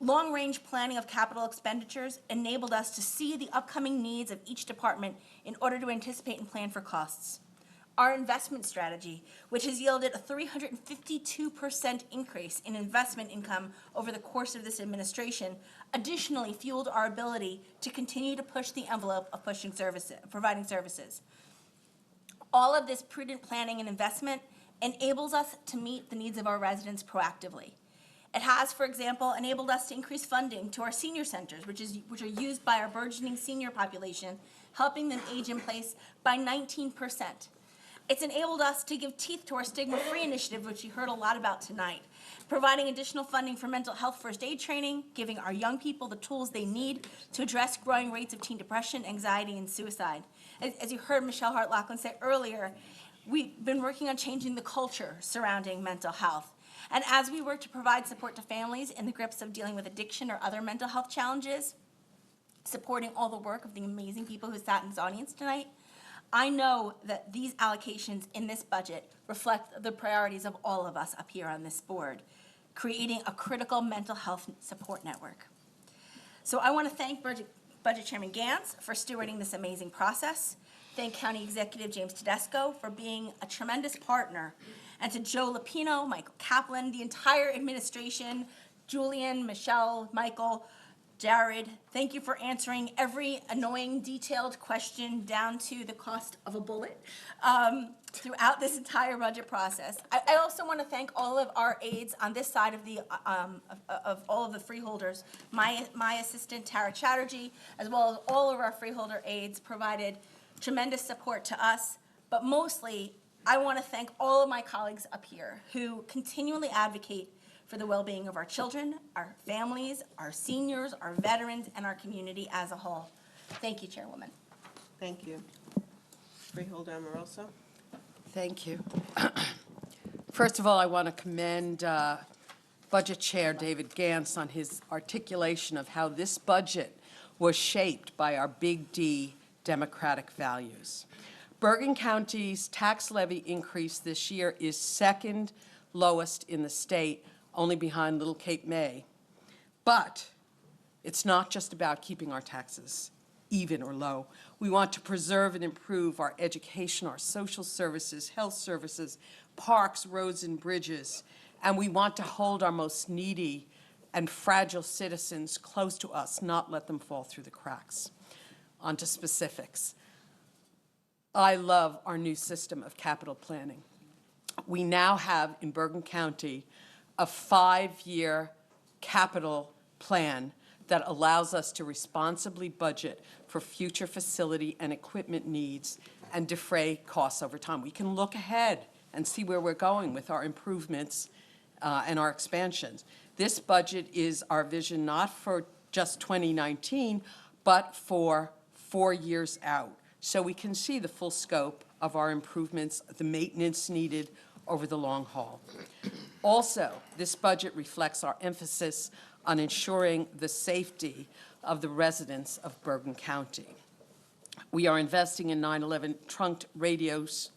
Long-range planning of capital expenditures enabled us to see the upcoming needs of each department in order to anticipate and plan for costs. Our investment strategy, which has yielded a 352% increase in investment income over the course of this administration, additionally fueled our ability to continue to push the envelope of providing services. All of this prudent planning and investment enables us to meet the needs of our residents proactively. It has, for example, enabled us to increase funding to our senior centers, which are used by our burgeoning senior population, helping them age in place by 19%. It's enabled us to give teeth to our stigma-free initiative, which you heard a lot about tonight, providing additional funding for mental health first aid training, giving our young people the tools they need to address growing rates of teen depression, anxiety, and suicide. As you heard Michelle Hart-Lachlan say earlier, we've been working on changing the culture surrounding mental health. And as we work to provide support to families in the grips of dealing with addiction or other mental health challenges, supporting all the work of the amazing people who sat in this audience tonight, I know that these allocations in this budget reflect the priorities of all of us up here on this board, creating a critical mental health support network. So I want to thank Budget Chairman Gantz for stewarding this amazing process. Thank County Executive James Tedesco for being a tremendous partner. And to Joe Lapino, Michael Kaplan, the entire administration, Julian, Michelle, Michael, Jared, thank you for answering every annoying, detailed question down to the cost of a bullet throughout this entire budget process. I also want to thank all of our aides on this side of the of all of the freeholders. My assistant Tara Chatterjee, as well as all of our freeholder aides, provided tremendous support to us. But mostly, I want to thank all of my colleagues up here who continually advocate for the well-being of our children, our families, our seniors, our veterans, and our community as a whole. Thank you, Chairwoman. Thank you. Freeholder Amoroso? Thank you. First of all, I want to commend Budget Chair David Gantz on his articulation of how this budget was shaped by our Big D democratic values. Bergen County's tax levy increase this year is second lowest in the state, only behind Little Cape May. But it's not just about keeping our taxes even or low. We want to preserve and improve our education, our social services, health services, parks, roads, and bridges. And we want to hold our most needy and fragile citizens close to us, not let them fall through the cracks. On to specifics. I love our new system of capital planning. We now have in Bergen County a 5-year capital plan that allows us to responsibly budget for future facility and equipment needs and defray costs over time. We can look ahead and see where we're going with our improvements and our expansions. This budget is our vision not for just 2019, but for 4 years out, so we can see the full scope of our improvements, the maintenance needed over the long haul. Also, this budget reflects our emphasis on ensuring the safety of the residents of Bergen County. We are investing in 9/11 trunked radios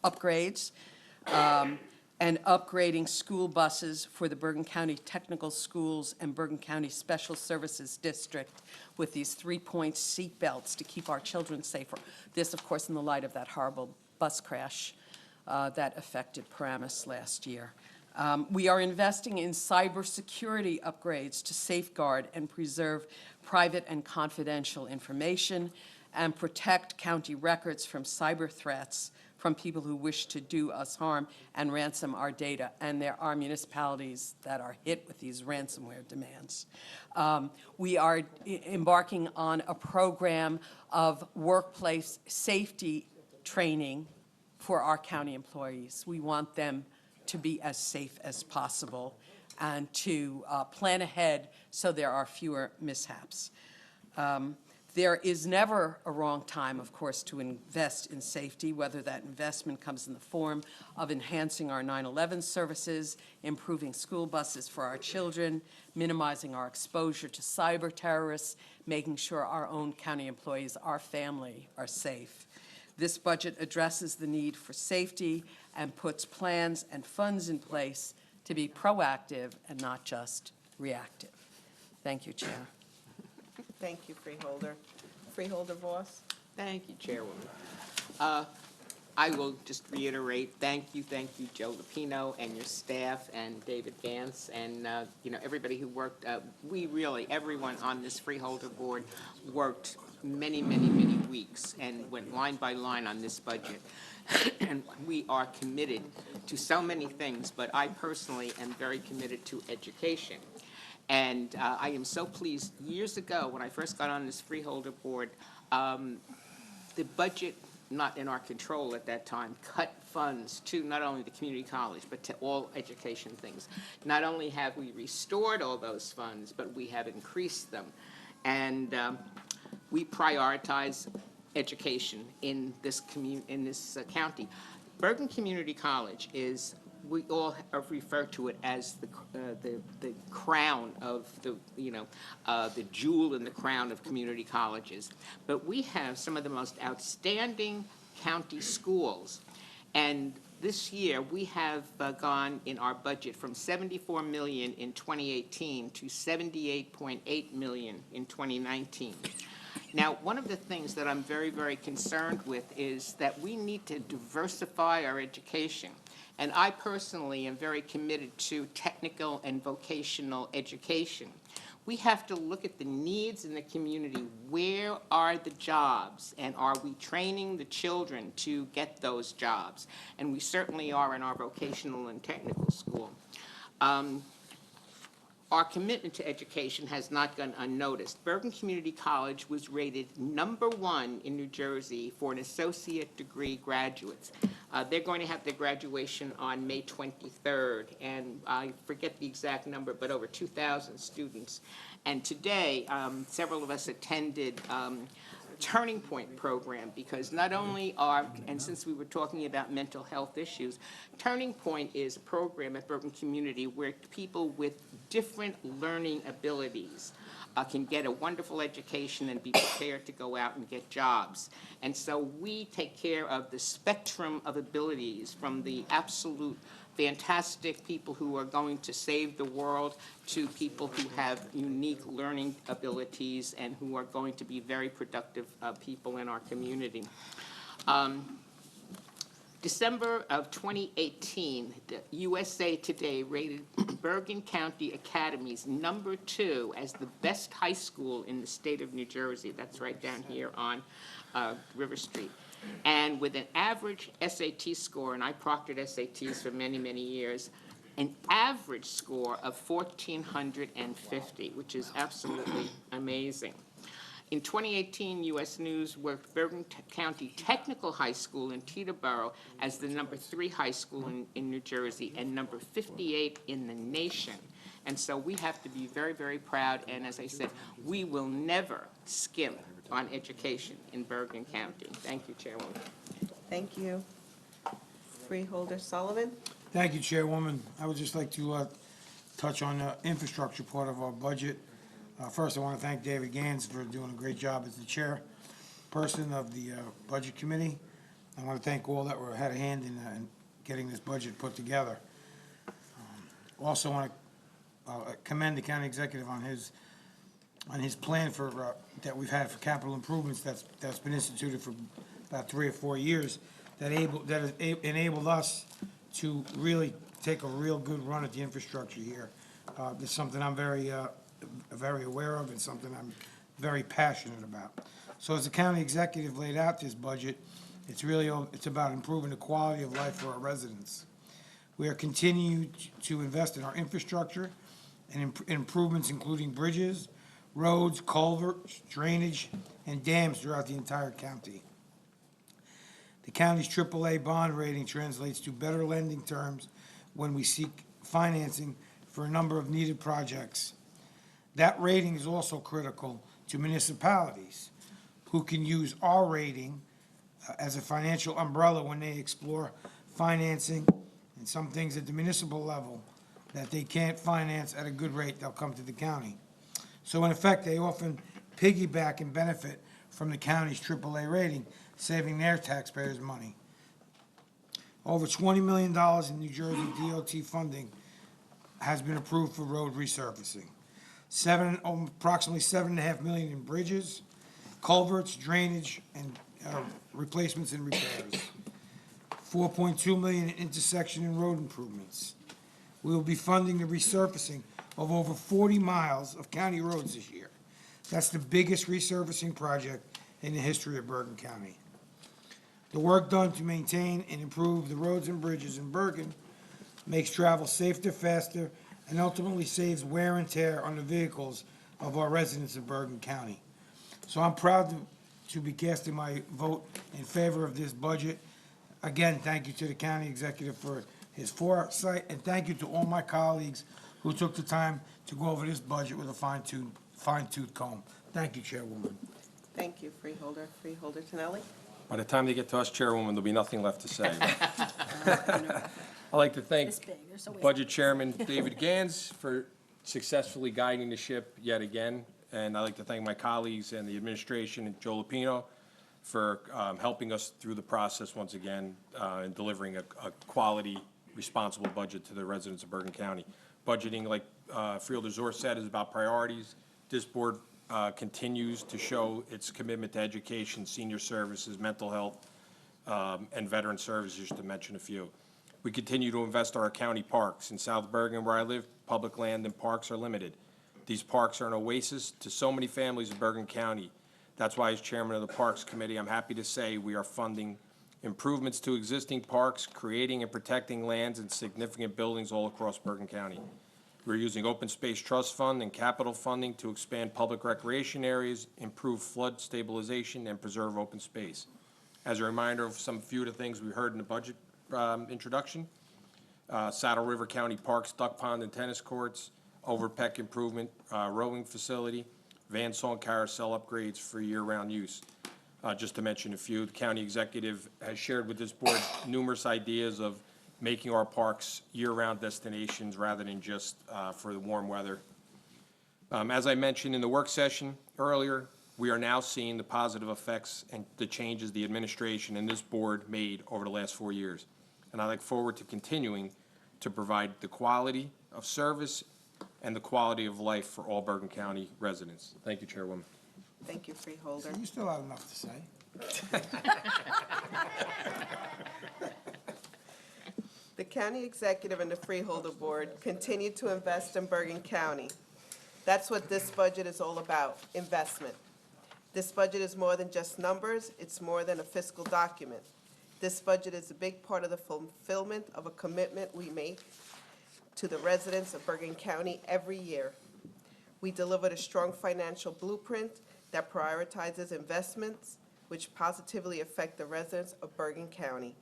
upgrades and upgrading school buses for the Bergen County Technical Schools and Bergen County Special Services District with these 3-point seat belts to keep our children safer. This, of course, in the light of that horrible bus crash that affected Paramus last year. We are investing in cybersecurity upgrades to safeguard and preserve private and confidential information and protect county records from cyber threats from people who wish to do us harm and ransom our data. And there are municipalities that are hit with these ransomware demands. We are embarking on a program of workplace safety training for our county employees. We want them to be as safe as possible and to plan ahead so there are fewer mishaps. There is never a wrong time, of course, to invest in safety, whether that investment comes in the form of enhancing our 9/11 services, improving school buses for our children, minimizing our exposure to cyber terrorists, making sure our own county employees, our family, are safe. This budget addresses the need for safety and puts plans and funds in place to be proactive and not just reactive. Thank you, Chair. Thank you, Freeholder. Freeholder Voss? Thank you, Chairwoman. I will just reiterate, thank you, Joe Lapino and your staff and David Gantz and, everybody who worked. We really, everyone on this Freeholder board worked many, many, many weeks and went line by line on this budget. And we are committed to so many things, but I personally am very committed to education. And I am so pleased. Years ago, when I first got on this Freeholder board, the budget, not in our control at that time, cut funds to not only the community college, but to all education things. Not only have we restored all those funds, but we have increased them. And we prioritize education in this county. Bergen Community College is, we all refer to it as the crown of the jewel in the crown of community colleges. But we have some of the most outstanding county schools. And this year, we have gone in our budget from $74 million in 2018 to $78.8 million in 2019. Now, one of the things that I'm very, very concerned with is that we need to diversify our education. And I personally am very committed to technical and vocational education. We have to look at the needs in the community. Where are the jobs? And are we training the children to get those jobs? And we certainly are in our vocational and technical school. Our commitment to education has not gone unnoticed. Bergen Community College was rated #1 in New Jersey for an associate degree graduates. They're going to have their graduation on May 23rd, and I forget the exact number, but over 2,000 students. And today, several of us attended Turning Point program, because not only are, and since we were talking about mental health issues, Turning Point is a program at Bergen Community where people with different learning abilities can get a wonderful education and be prepared to go out and get jobs. And so we take care of the spectrum of abilities, from the absolute fantastic people who are going to save the world to people who have unique learning abilities and who are going to be very productive people in our community. December of 2018, the USA Today rated Bergen County Academies #2 as the best high school in the state of New Jersey. That's right down here on River Street. And with an average SAT score, and I proctored SATs for many, many years, an average score of 1,450, which is absolutely amazing. In 2018, U.S. News worked Bergen County Technical High School in Teterboro as the #3 high school in New Jersey and #58 in the nation. And so we have to be very, very proud. And as I said, we will never skimp on education in Bergen County. Thank you, Chairwoman. Thank you. Freeholder Sullivan? Thank you, Chairwoman. I would just like to touch on the infrastructure part of our budget. First, I want to thank David Gans for doing a great job as the chairperson of the Budget Committee. I want to thank all that had a hand in getting this budget put together. Also want to commend the county executive on his plan for that we've had for capital improvements that's been instituted for about 3 or 4 years that has enabled us to really take a real good run at the infrastructure here. It's something I'm very aware of and something I'm very passionate about. So as the county executive laid out this budget, it's about improving the quality of life for our residents. We are continuing to invest in our infrastructure and improvements including bridges, roads, culverts, drainage, and dams throughout the entire county. The county's AAA bond rating translates to better lending terms when we seek financing for a number of needed projects. That rating is also critical to municipalities who can use our rating as a financial umbrella when they explore financing and some things at the municipal level that they can't finance at a good rate, they'll come to the county. So in effect, they often piggyback and benefit from the county's AAA rating, saving their taxpayers money. Over $20 million in New Jersey DOT funding has been approved for road resurfacing. Approximately $7.5 million in bridges, culverts, drainage, and replacements and repairs. $4.2 million in intersection and road improvements. We will be funding the resurfacing of over 40 miles of county roads this year. That's the biggest resurfacing project in the history of Bergen County. The work done to maintain and improve the roads and bridges in Bergen makes travel safer, faster, and ultimately saves wear and tear on the vehicles of our residents of Bergen County. So I'm proud to be casting my vote in favor of this budget. Again, thank you to the county executive for his foresight, and thank you to all my colleagues who took the time to go over this budget with a fine-tooth comb. Thank you, Chairwoman. Thank you, Freeholder. Freeholder Tonelli? By the time they get to us, Chairwoman, there'll be nothing left to say. I'd like to thank Budget Chairman David Gans for successfully guiding the ship yet again. And I'd like to thank my colleagues and the administration and Joe Lupino for helping us through the process once again and delivering a quality, responsible budget to the residents of Bergen County. Budgeting, like Freeholder Zor said, is about priorities. This board continues to show its commitment to education, senior services, mental health, and veteran services, just to mention a few. We continue to invest in our county parks. In South Bergen, where I live, public land and parks are limited. These parks are an oasis to so many families in Bergen County. That's why, as chairman of the Parks Committee, I'm happy to say we are funding improvements to existing parks, creating and protecting lands and significant buildings all across Bergen County. We're using Open Space Trust Fund and capital funding to expand public recreation areas, improve flood stabilization, and preserve open space. As a reminder of some few of the things we heard in the budget introduction, Saddle River County Parks, duck pond and tennis courts, Overpeck improvement, rowing facility, Van Song carousel upgrades for year-round use. Just to mention a few, the county executive has shared with this board numerous ideas of making our parks year-round destinations rather than just for the warm weather. As I mentioned in the work session earlier, we are now seeing the positive effects and the changes the administration and this board made over the last 4 years. And I look forward to continuing to provide the quality of service and the quality of life for all Bergen County residents. Thank you, Chairwoman. Thank you, Freeholder. You still have enough to say. The county executive and the Freeholder Board continue to invest in Bergen County. That's what this budget is all about, investment. This budget is more than just numbers, it's more than a fiscal document. This budget is a big part of the fulfillment of a commitment we make to the residents of Bergen County every year. We delivered a strong financial blueprint that prioritizes investments which positively affect the residents of Bergen County.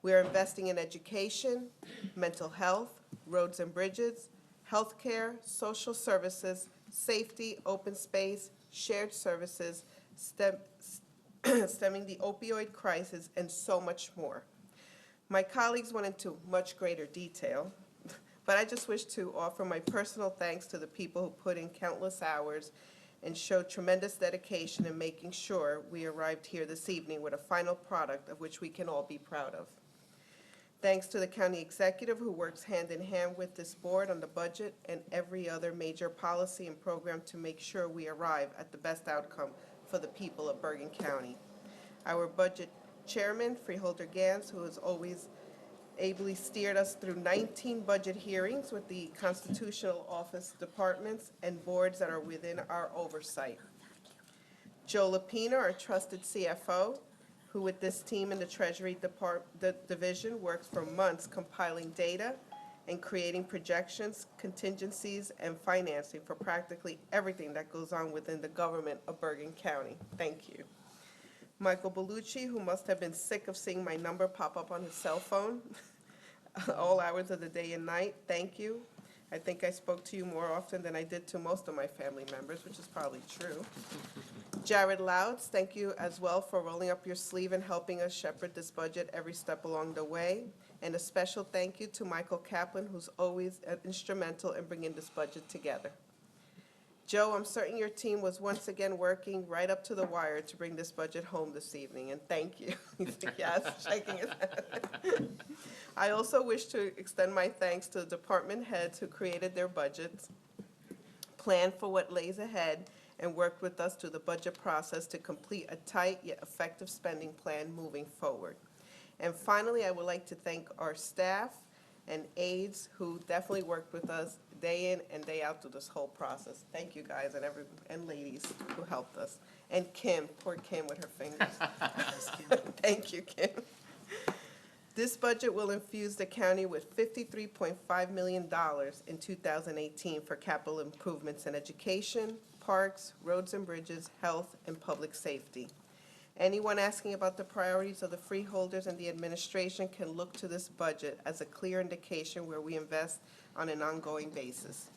We are investing in education, mental health, roads and bridges, healthcare, social services, safety, open space, shared services, stemming the opioid crisis, and so much more. My colleagues went into much greater detail, but I just wish to offer my personal thanks to the people who put in countless hours and showed tremendous dedication in making sure we arrived here this evening with a final product of which we can all be proud of. Thanks to the county executive who works hand in hand with this board on the budget and every other major policy and program to make sure we arrive at the best outcome for the people of Bergen County. Our budget chairman, Freeholder Gans, who has always ably steered us through 19 budget hearings with the constitutional office departments and boards that are within our oversight. Joe Lapina, our trusted CFO, who with this team in the Treasury Division works for months compiling data and creating projections, contingencies, and financing for practically everything that goes on within the government of Bergen County. Thank you. Michael Bellucci, who must have been sick of seeing my number pop up on his cell phone all hours of the day and night, thank you. I think I spoke to you more often than I did to most of my family members, which is probably true. Jared Louds, thank you as well for rolling up your sleeve and helping us shepherd this budget every step along the way. And a special thank you to Michael Kaplan, who's always instrumental in bringing this budget together. Joe, I'm certain your team was once again working right up to the wire to bring this budget home this evening, and thank you. He's like, yes, shaking his head. I also wish to extend my thanks to the department heads who created their budgets, planned for what lays ahead, and worked with us through the budget process to complete a tight yet effective spending plan moving forward. And finally, I would like to thank our staff and aides who definitely worked with us day in and day out through this whole process. Thank you guys and ladies who helped us. And Kim, poor Kim with her fingers. Thank you, Kim. This budget will infuse the county with $53.5 million in 2018 for capital improvements in education, parks, roads and bridges, health, and public safety. Anyone asking about the priorities of the freeholders and the administration can look to this budget as a clear indication where we invest on an ongoing basis.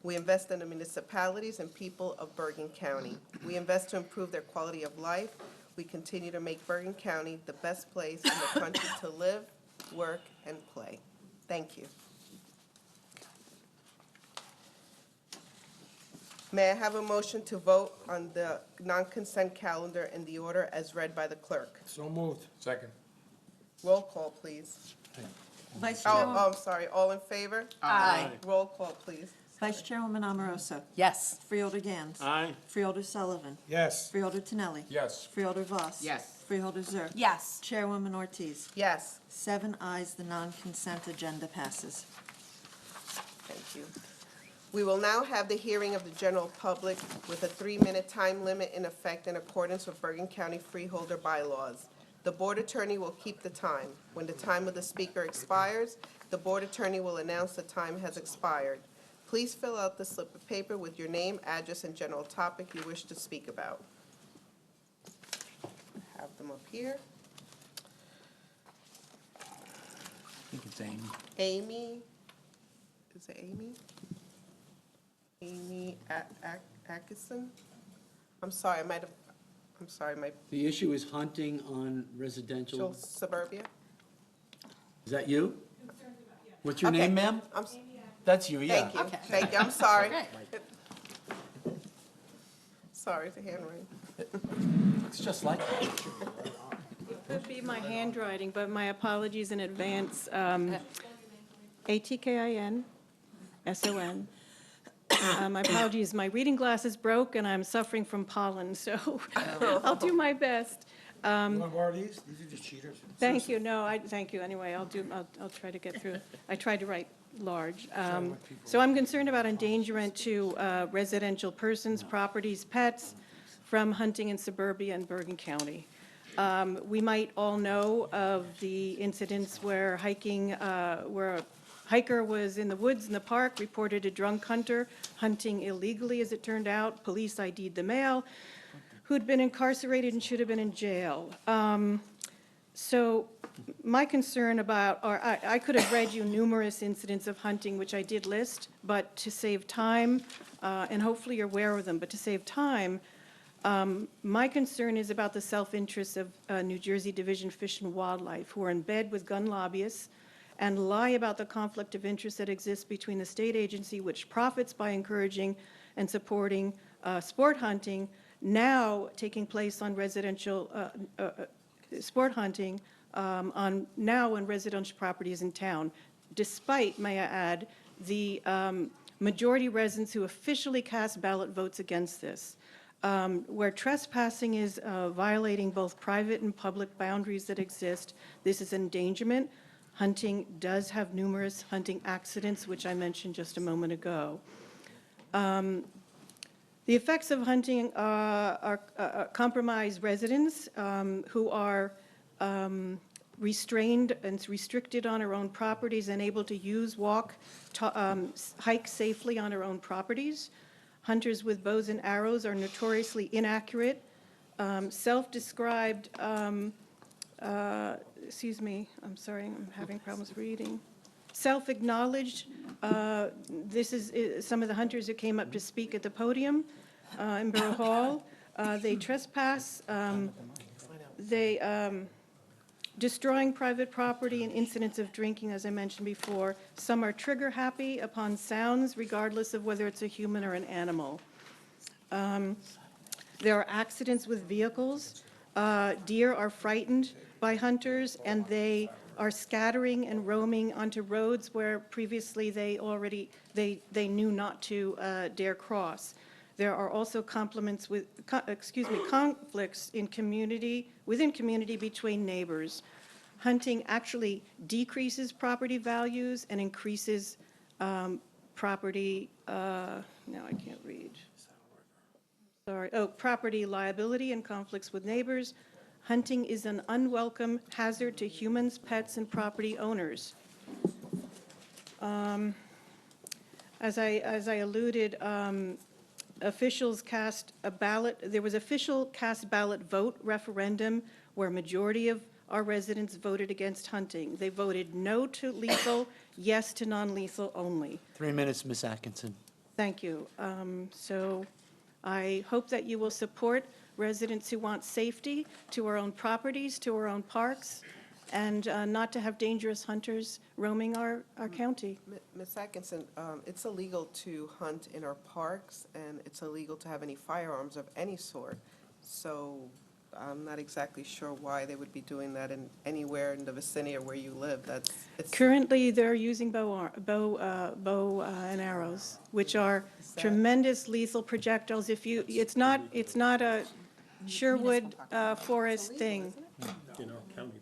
We invest in the municipalities and people of Bergen County. We invest to improve their quality of life. We continue to make Bergen County the best place in the country to live, work, and play. Thank you. May I have a motion to vote on the non-consent calendar in the order as read by the clerk? So moved. Second. Roll call, please. Vice Oh, Chairman, I'm sorry. All in favor? Aye. Roll call, please. Vice Chairwoman Amoroso. Yes. Freeholder Gans. Aye. Freeholder Sullivan. Yes. Freeholder Tinelli. Yes. Freeholder Voss. Yes. Freeholder Zur. Yes. Chairwoman Ortiz. Yes. 7 ayes, the non-consent agenda passes. Thank you. We will now have the hearing of the general public with a 3-minute time limit in effect in accordance with Bergen County Freeholder bylaws. The board attorney will keep the time. When the time of the speaker expires, the board attorney will announce the time has expired. Please fill out the slip of paper with your name, address, and general topic you wish to speak about. Have them up here. I think it's Amy. Amy, is it Amy? Amy Atkinson? I'm sorry, my The issue is hunting on residential. suburbia? Is that you? What's your Okay. name, ma'am? That's you, yeah. Thank you, thank you, I'm sorry. Sorry, the handwriting. It's just like that. It could be my handwriting, but my apologies in advance. ATKINSON. My apologies, my reading glasses broke and I'm suffering from pollen, so I'll do my best. You want to borrow these? These are just cheaters. Thank you, thank you, anyway, I'll try to get through. I tried to write large. So I'm concerned about endangerment to residential persons, properties, pets from hunting in suburbia and Bergen County. We might all know of the incidents where where a hiker was in the woods in the park, reported a drunk hunter hunting illegally, as it turned out. Police ID'd the male, who'd been incarcerated and should have been in jail. So my concern about, or I could have read you numerous incidents of hunting, which I did list, but to save time, and hopefully you're aware of them, but to save time, my concern is about the self-interest of New Jersey Division Fish and Wildlife, who are in bed with gun lobbyists and lie about the conflict of interest that exists between the state agency, which profits by encouraging and supporting sport hunting, now taking place on residential sport hunting on residential properties in town, despite, may I add, the majority residents who officially cast ballot votes against this. Where trespassing is violating both private and public boundaries that exist, this is endangerment. Hunting does have numerous hunting accidents, which I mentioned just a moment ago. The effects of hunting compromise residents who are restrained and restricted on our own properties and able to use, walk, hike safely on our own properties. Hunters with bows and arrows are notoriously inaccurate. Self-described, excuse me, I'm sorry, I'm having problems reading. Self-acknowledged, this is some of the hunters who came up to speak at the podium in Borough Hall. They trespass, destroying private property and incidents of drinking, as I mentioned before. Some are trigger happy upon sounds, regardless of whether it's a human or an animal. There are accidents with vehicles. Deer are frightened by hunters, and they are scattering and roaming onto roads where previously they knew not to dare cross. There are also conflicts in community, within community between neighbors. Hunting actually decreases property values and increases property, now I can't read. Sorry, property liability and conflicts with neighbors. Hunting is an unwelcome hazard to humans, pets, and property owners. As I alluded, officials cast a ballot, there was official cast ballot vote referendum where majority of our residents voted against hunting. They voted no to lethal, yes to non-lethal only. 3 minutes, Ms. Atkinson. Thank you. So I hope that you will support residents who want safety to our own properties, to our own parks, and not to have dangerous hunters roaming our county. Ms. Atkinson, it's illegal to hunt in our parks, and it's illegal to have any firearms of any sort. So I'm not exactly sure why they would be doing that in anywhere in the vicinity of where you live. It's Currently, they're using bow and arrows, which are tremendous lethal projectiles. If you, it's not a Sherwood Forest thing.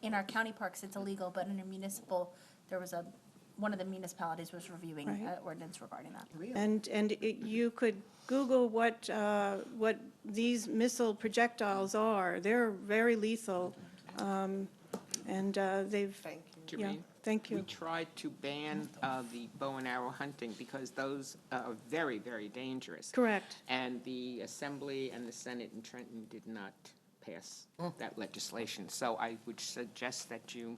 In our county parks, it's illegal, but in a municipal, one of the municipalities was reviewing Right. ordinance regarding that. You could Google what these missile projectiles are. They're very lethal, and they've. Thank you. Yeah, Jermaine? thank you. We tried to ban the bow and arrow hunting because those are very, very dangerous. Correct. And the Assembly and the Senate in Trenton did not pass that legislation. So I would suggest that you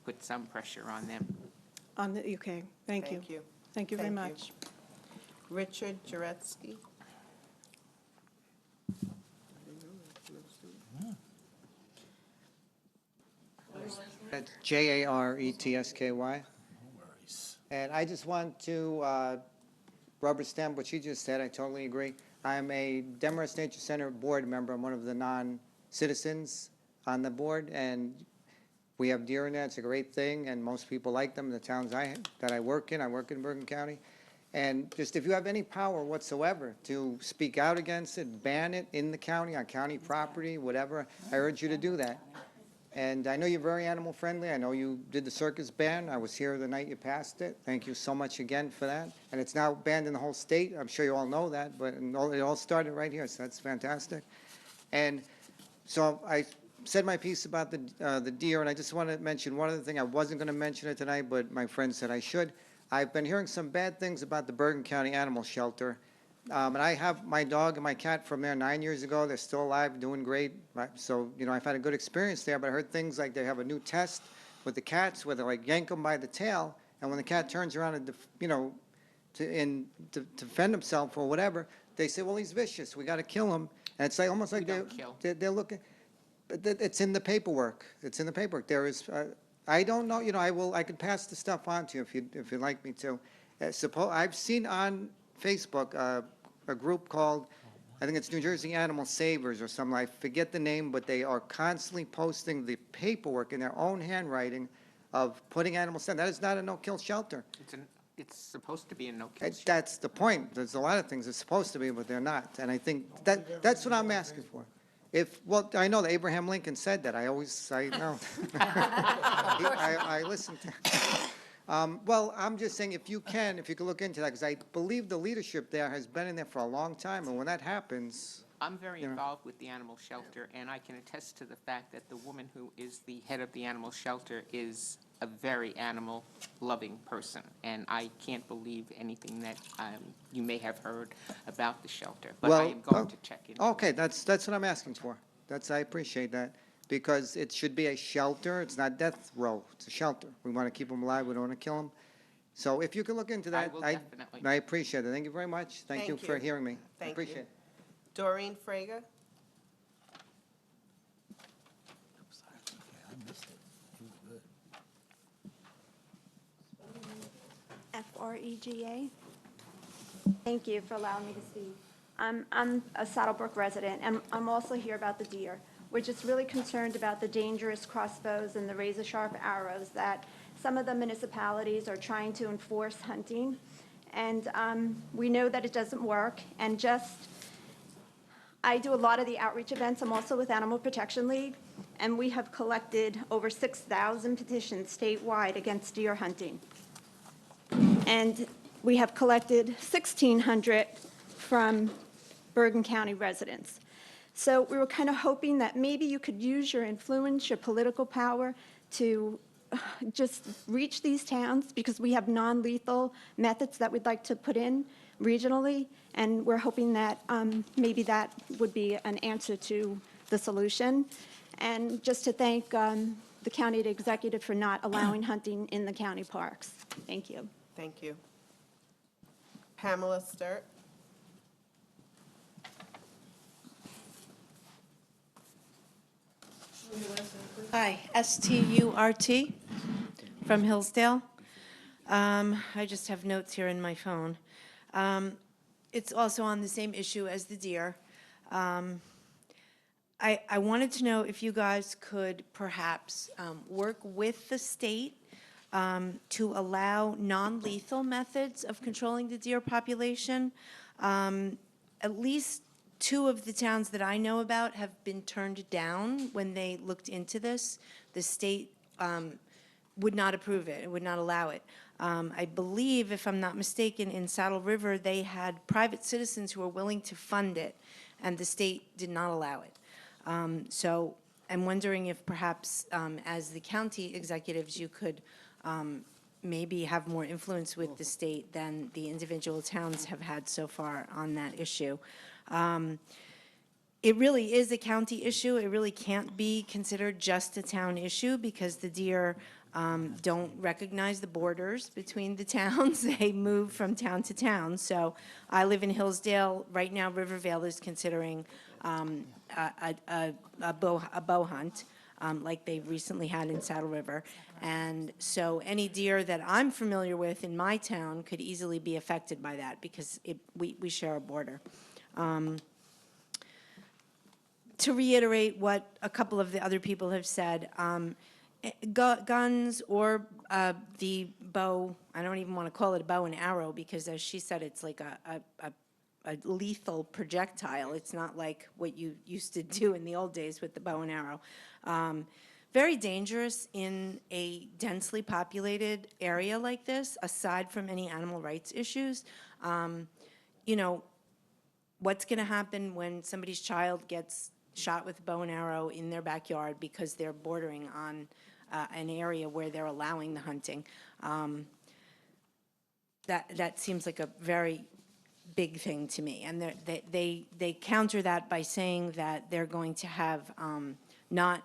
put some pressure on them. Okay, thank you. Thank you. Thank you very Thank you. much. Richard Jaretsky. That's Jarettsky. And I just want to rubber stamp what she just said. I totally agree. I'm a Demarest Nature Center board member. I'm one of the non-citizens on the board, and we have deer in there. It's a great thing, and most people like them in the towns that I work in. I work in Bergen County. And just if you have any power whatsoever to speak out against it, ban it in the county, on county property, whatever, I urge you to do that. And I know you're very animal friendly. I know you did the circus ban. I was here the night you passed it. Thank you so much again for that. And it's now banned in the whole state. I'm sure you all know that, but it all started right here, so that's fantastic. And so I said my piece about the deer, and I just want to mention one other thing. I wasn't going to mention it tonight, but my friend said I should. I've been hearing some bad things about the Bergen County Animal Shelter. And I have my dog and my cat from there 9 years ago. They're still alive, doing great. So, I've had a good experience there, but I heard things like they have a new test with the cats where they like yank them by the tail, and when the cat turns around and, to defend himself or whatever, they say, well, he's vicious. We got to kill him. And it's like almost like they're looking. It's in the paperwork. It's in the paperwork. There is. I don't know. I could pass the stuff on to you if you'd like me to. I've seen on Facebook a group called, I think it's New Jersey Animal Savers or something. I forget the name, but they are constantly posting the paperwork in their own handwriting of putting animals down. That is not a no-kill shelter. It's supposed to be a no-kill shelter. That's the point. There's a lot of things it's supposed to be, but they're not. And I think that's what I'm asking for. Well, I know that Abraham Lincoln said that. I know. I listened to. Well, I'm just saying, if you could look into that, because I believe the leadership there has been in there for a long time, and when that happens. I'm very involved with the animal shelter, and I can attest to the fact that the woman who is the head of the animal shelter is a very animal-loving person, and I can't believe anything that you may have heard about the shelter, but I am going to check in. Okay, that's what I'm asking for. I appreciate that, because it should be a shelter. It's not death row. It's a shelter. We want to keep them alive. We don't want to kill them. So if you can look into that, I will definitely. I appreciate it. Thank you very much. Thank you for hearing me. I Thank appreciate you. it. Doreen Frager. Frega. Thank you for allowing me to speak. I'm a Saddlebrook resident, and I'm also here about the deer. We're just really concerned about the dangerous crossbows and the razor-sharp arrows that some of the municipalities are trying to enforce hunting. And we know that it doesn't work, and I do a lot of the outreach events. I'm also with Animal Protection League, and we have collected over 6,000 petitions statewide against deer hunting. And we have collected 1,600 from Bergen County residents. So we were kind of hoping that maybe you could use your influence, your political power to just reach these towns, because we have non-lethal methods that we'd like to put in regionally, and we're hoping that maybe that would be an answer to the solution. And just to thank the county executive for not allowing hunting in the county parks. Thank you. Thank you. Pamela Sturt. Hi, S-T-U-R-T from Hillsdale. I just have notes here in my phone. It's also on the same issue as the deer. I wanted to know if you guys could perhaps work with the state to allow non-lethal methods of controlling the deer population. At least 2 of the towns that I know about have been turned down when they looked into this. The state would not approve it, it would not allow it. I believe, if I'm not mistaken, in Saddle River, they had private citizens who were willing to fund it, and the state did not allow it. So I'm wondering if perhaps, as the county executives, you could maybe have more influence with the state than the individual towns have had so far on that issue. It really is a county issue. It really can't be considered just a town issue because the deer don't recognize the borders between the towns. They move from town to town. So I live in Hillsdale. Right now, Rivervale is considering a bow hunt, like they recently had in Saddle River. And so any deer that I'm familiar with in my town could easily be affected by that because we share a border. To reiterate what a couple of the other people have said, guns or the bow, I don't even want to call it a bow and arrow because as she said, it's like a lethal projectile. It's not like what you used to do in the old days with the bow and arrow. Very dangerous in a densely populated area like this, aside from any animal rights issues. You know, what's going to happen when somebody's child gets shot with a bow and arrow in their backyard because they're bordering on an area where they're allowing the hunting? That seems like a very big thing to me. And they counter that by saying that they're going to have not,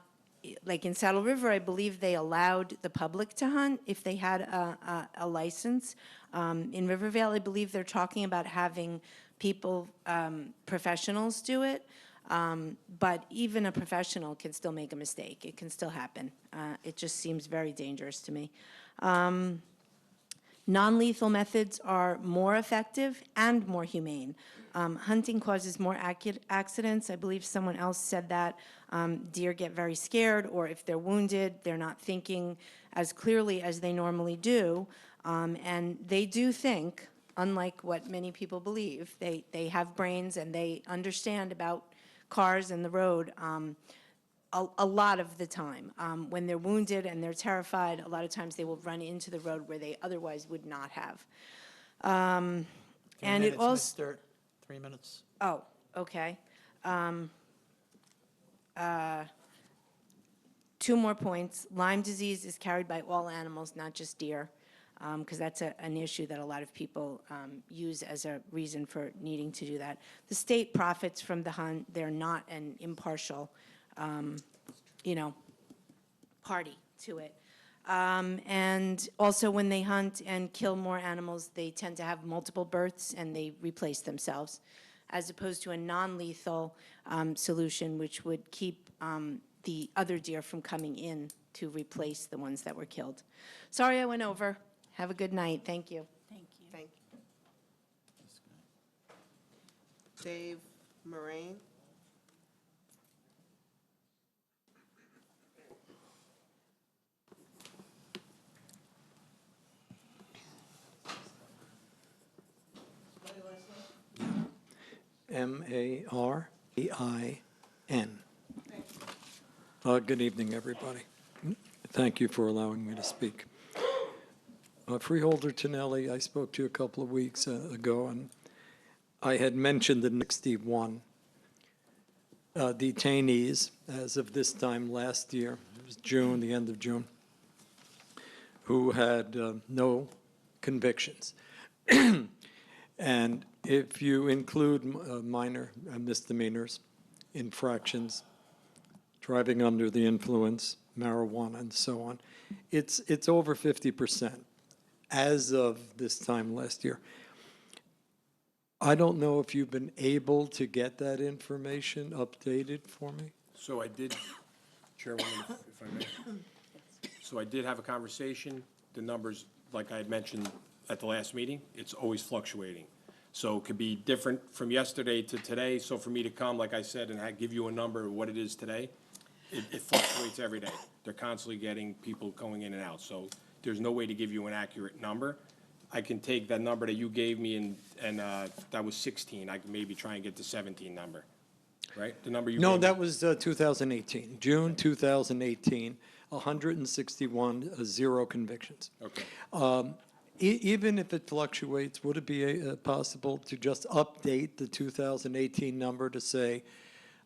like in Saddle River, I believe they allowed the public to hunt if they had a license. In Rivervale, I believe they're talking about having people, professionals do it. But even a professional can still make a mistake. It can still happen. It just seems very dangerous to me. Non-lethal methods are more effective and more humane. Hunting causes more accidents. I believe someone else said that. Deer get very scared, or if they're wounded, they're not thinking as clearly as they normally do. And they do think, unlike what many people believe. They have brains and they understand about cars and the road a lot of the time. When they're wounded and they're terrified, a lot of times they will run into the road where they otherwise would not have. And it also... Mr. 3 minutes. Oh, okay. 2 more points. Lyme disease is carried by all animals, not just deer, because that's an issue that a lot of people use as a reason for needing to do that. The state profits from the hunt. They're not an impartial party to it. And also when they hunt and kill more animals, they tend to have multiple births and they replace themselves, as opposed to a non-lethal solution, which would keep the other deer from coming in to replace the ones that were killed. Sorry I went over. Have a good night. Thank you. Thank you. Dave Moraine. Marain. Good evening, everybody. Thank you for allowing me to speak. Freeholder Tonelli, I spoke to you a couple of weeks ago, and I had mentioned the 61 detainees as of this time last year, it was June, the end of June, who had no convictions. And if you include minor misdemeanors, infractions, driving under the influence, marijuana, and so on, it's over 50% as of this time last year. I don't know if you've been able to get that information updated for me. So I did, Chairwoman, if I may. So I did have a conversation. The numbers, like I had mentioned at the last meeting, it's always fluctuating. So it could be different from yesterday to today. So for me to come, like I said, and give you a number of what it is today, it fluctuates every day. They're constantly getting people going in and out. So there's no way to give you an accurate number. I can take that number that you gave me and that was 16. I can maybe try and get the 17 number, right? The number you No, gave me. that was 2018, June 2018, 161, zero convictions. Okay. Even if it fluctuates, would it be possible to just update the 2018 number to say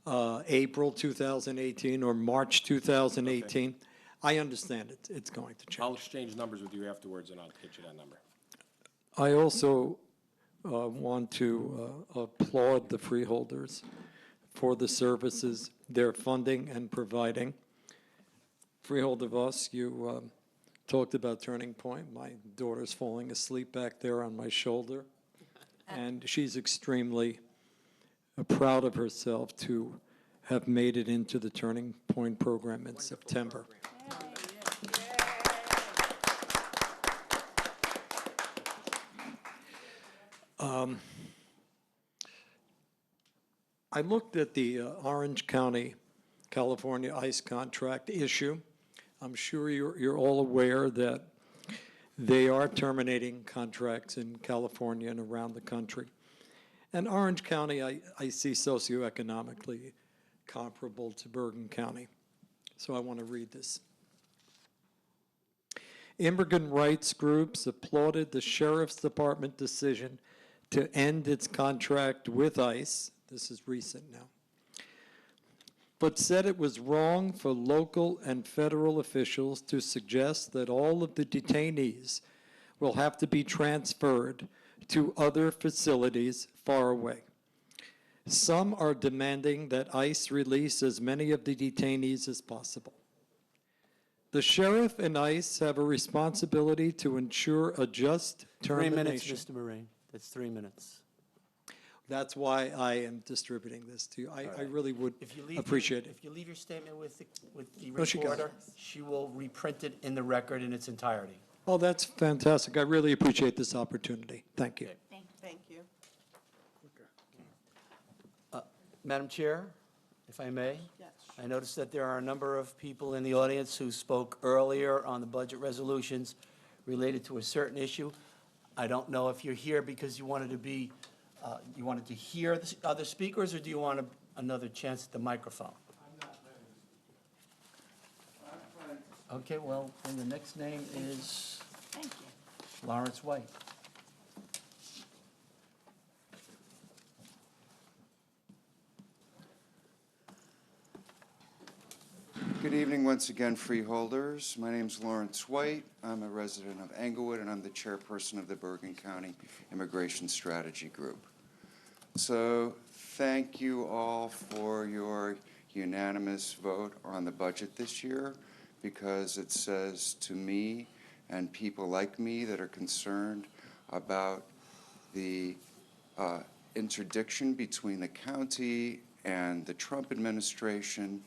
April 2018 or March 2018? I understand it's going to change. I'll exchange numbers with you afterwards and I'll get you that number. I also want to applaud the freeholders for the services they're funding and providing. Freeholder Voss, you talked about Turning Point. My daughter's falling asleep back there on my shoulder, and she's extremely proud of herself to have made it into the Turning Point program in September. I looked at the Orange County, California ICE contract issue. I'm sure you're all aware that they are terminating contracts in California and around the country. And Orange County, I see socioeconomically comparable to Bergen County. So I want to read this. Immigrant rights groups applauded the Sheriff's Department decision to end its contract with ICE. This is recent now. But said it was wrong for local and federal officials to suggest that all of the detainees will have to be transferred to other facilities far away. Some are demanding that ICE release as many of the detainees as possible. The sheriff and ICE have a responsibility to ensure a just 3 minutes, termination. Mr. Moraine. That's 3 minutes. That's why I am distributing this to you. I really would appreciate it. If you leave your statement with the Oh, she got it. recorder, she will reprint it in the record in its entirety. Oh, that's fantastic. I really appreciate this opportunity. Thank you. Thank you. Madam Chair, if I may? Yes. I noticed that there are a number of people in the audience who spoke earlier on the budget resolutions related to a certain issue. I don't know if you're here because you wanted to hear the other speakers, or do you want another chance at the microphone? Okay, well, then the next name is Lawrence White. Good evening once again, freeholders. My name's Lawrence White. I'm a resident of Englewood, and I'm the chairperson of the Bergen County Immigration Strategy Group. So thank you all for your unanimous vote on the budget this year, because it says to me and people like me that are concerned about the interdiction between the county and the Trump administration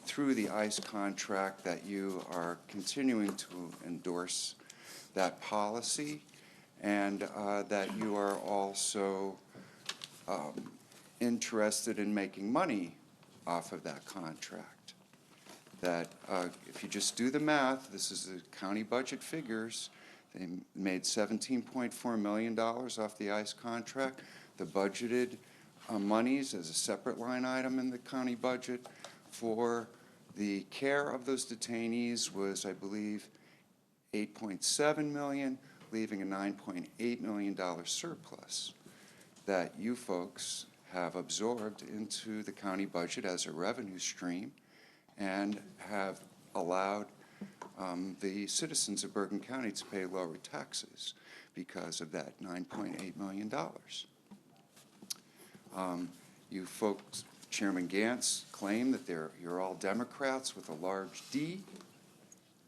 through the ICE contract, that you are continuing to endorse that policy, and that you are also interested in making money off of that contract. That if you just do the math, this is the county budget figures, they made $17.4 million off the ICE contract. The budgeted monies as a separate line item in the county budget for the care of those detainees was, I believe, $8.7 million, leaving a $9.8 million surplus that you folks have absorbed into the county budget as a revenue stream, and have allowed the citizens of Bergen County to pay lower taxes because of that $9.8 million. You folks, Chairman Gantz, claim that you're all Democrats with a large D.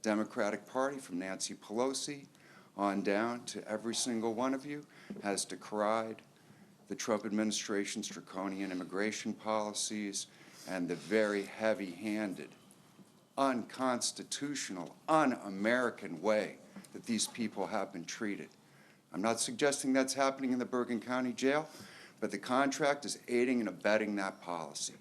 Democratic Party from Nancy Pelosi on down to every single one of you has decried the Trump administration's draconian immigration policies and the very heavy-handed, unconstitutional, un-American way that these people have been treated. I'm not suggesting that's happening in the Bergen County Jail, but the contract is aiding and abetting that policy.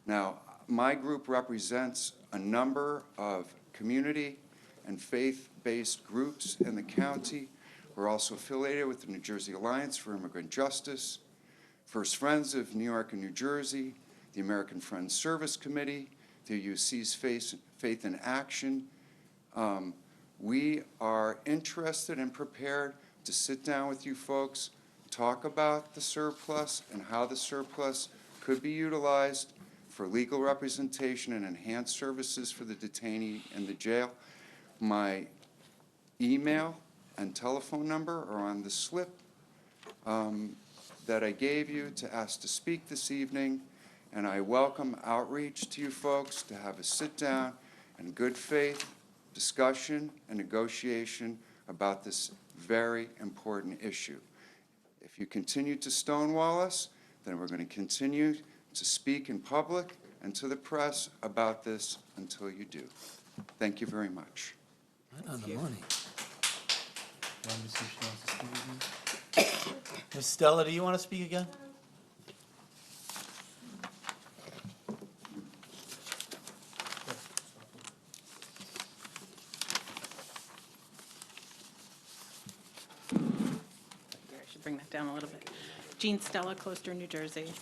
Now, my group represents a number of community and faith-based groups in the county. We're also affiliated with the New Jersey Alliance for Immigrant Justice, First Friends of New York and New Jersey, the American Friends Service Committee, the UC's Faith in Action. We are interested and prepared to sit down with you folks, talk about the surplus and how the surplus could be utilized for legal representation and enhanced services for the detainee in the jail. My email and telephone number are on the slip that I gave you to ask to speak this evening, and I welcome outreach to you folks to have a sit-down and good faith discussion and negotiation about this very important issue. If you continue to stonewall us, then we're going to continue to speak in public and to the press about this until you do. Thank you very much. Right on the money. Ms. Stella, do you want to speak again? I should bring that down a little bit. Jean Stella, Closter, New Jersey.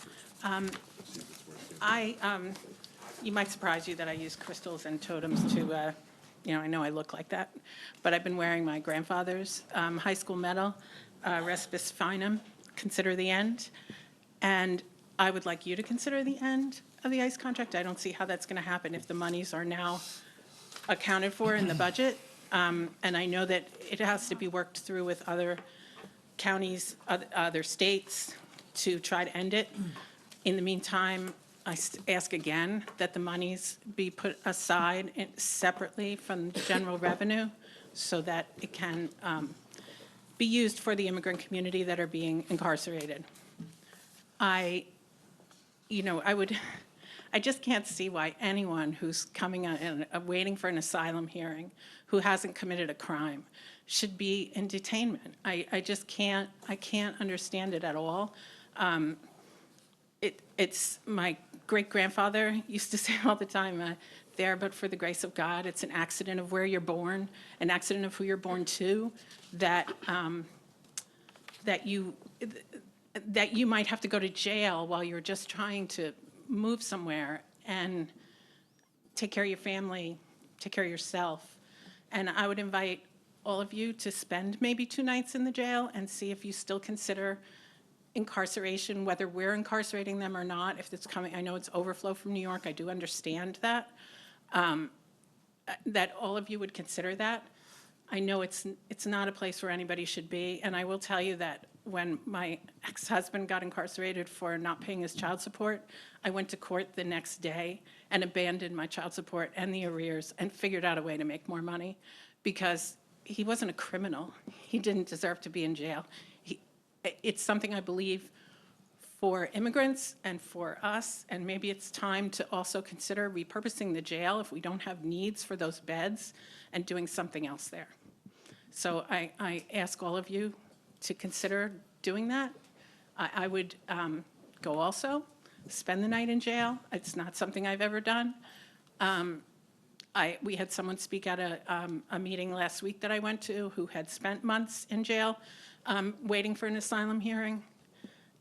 You might surprise you that I use crystals and totems to, I know I look like that, but I've been wearing my grandfather's high school medal, Respis Finum, Consider the End, and I would like you to consider the end of the ICE contract. I don't see how that's going to happen if the monies are now accounted for in the budget, and I know that it has to be worked through with other counties, other states to try to end it. In the meantime, I ask again that the monies be put aside separately from general revenue so that it can be used for the immigrant community that are being incarcerated. I just can't see why anyone who's coming and waiting for an asylum hearing who hasn't committed a crime should be in detainment. I just can't understand it at all. It's my great-grandfather used to say all the time, there but for the grace of God. It's an accident of where you're born, an accident of who you're born to, that you might have to go to jail while you're just trying to move somewhere and take care of your family, take care of yourself. And I would invite all of you to spend maybe 2 nights in the jail and see if you still consider incarceration, whether we're incarcerating them or not, if it's coming. I know it's overflow from New York. I do understand that. That all of you would consider that. I know it's not a place where anybody should be, and I will tell you that when my ex-husband got incarcerated for not paying his child support, I went to court the next day and abandoned my child support and the arrears and figured out a way to make more money because he wasn't a criminal. He didn't deserve to be in jail. It's something I believe for immigrants and for us, and maybe it's time to also consider repurposing the jail if we don't have needs for those beds and doing something else there. So I ask all of you to consider doing that. I would go also, spend the night in jail. It's not something I've ever done. We had someone speak at a meeting last week that I went to who had spent months in jail waiting for an asylum hearing.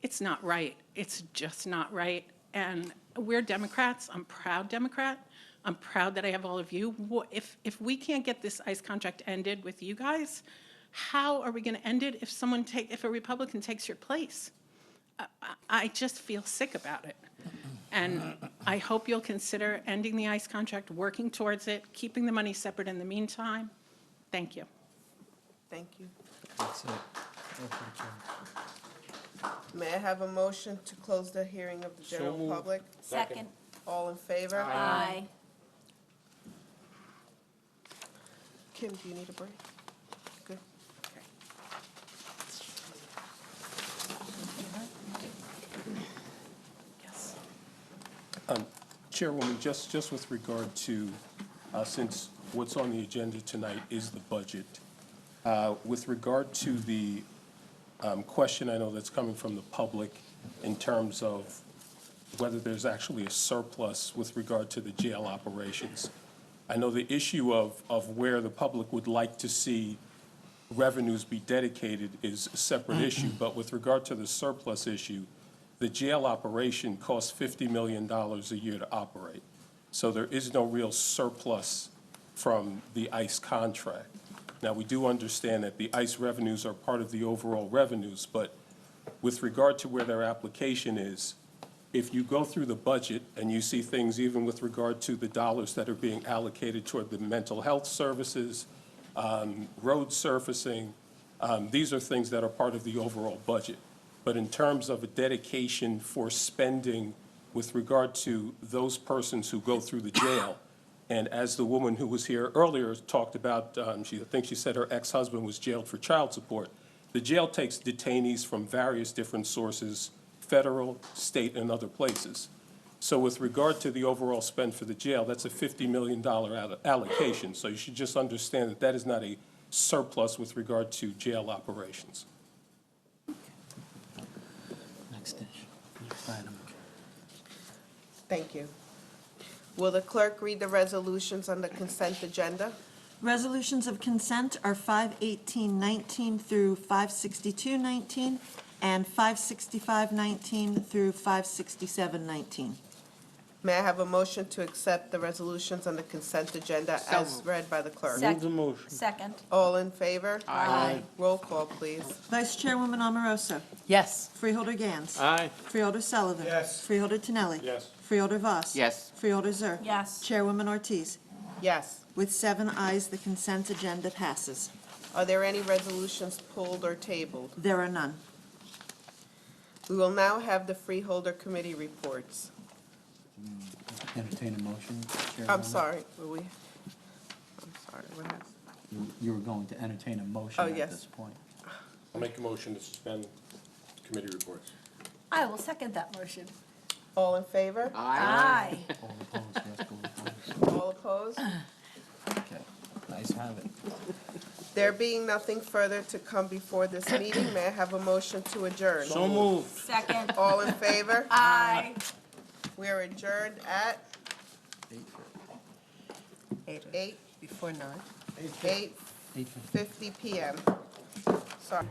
It's not right. It's just not right. And we're Democrats. I'm a proud Democrat. I'm proud that I have all of you. If we can't get this ICE contract ended with you guys, how are we going to end it if a Republican takes your place? I just feel sick about it. And I hope you'll consider ending the ICE contract, working towards it, keeping the money separate in the meantime. Thank you. Thank you. That's it. May I have a motion to close the hearing of the general moved. public? Second. All in favor? Aye. Kim, do you need a break? Good. Yes. Chairwoman, just with regard to, since what's on the agenda tonight is the budget, with regard to the question I know that's coming from the public in terms of whether there's actually a surplus with regard to the jail operations. I know the issue of where the public would like to see revenues be dedicated is a separate issue, but with regard to the surplus issue, the jail operation costs $50 million a year to operate. So there is no real surplus from the ICE contract. Now, we do understand that the ICE revenues are part of the overall revenues, but with regard to where their application is, if you go through the budget and you see things even with regard to the dollars that are being allocated toward the mental health services, road surfacing, these are things that are part of the overall budget. But in terms of a dedication for spending with regard to those persons who go through the jail, and as the woman who was here earlier talked about, I think she said her ex-husband was jailed for child support. The jail takes detainees from various different sources, federal, state, and other places. So with regard to the overall spend for the jail, that's a $50 million allocation. So you should just understand that that is not a surplus with regard to jail operations. Next item. Thank you. Will the clerk read the resolutions on the consent agenda? Resolutions of consent are 51819 through 56219 and 56519 through 56719. May I have a motion to accept the resolutions on the consent agenda So as moved. read by the clerk? Move the motion. Second. All in favor? Aye. Roll call, please. Vice Chairwoman Omarosa. Yes. Freeholder Gans. Aye. Freeholder Sullivan. Yes. Freeholder Tinelli. Yes. Freeholder Voss. Yes. Freeholder Zur. Yes. Chairwoman Ortiz. Yes. With 7 ayes, the consent agenda passes. Are there any resolutions pulled or tabled? There are none. We will now have the Freeholder Committee reports. Entertain a motion, Chairwoman? I'm sorry, what happened? You were going to entertain a motion Oh, at yes. this point. I'll make a motion to suspend committee reports. I will second that motion. All in favor? Aye. All opposed, yes, go opposed. All opposed? Okay, nice have it. There being nothing further to come before this meeting, may I have a motion to adjourn? So moved. Second. All in favor? Aye. We are adjourned at 8, Before 9. 8:50 PM. Sorry.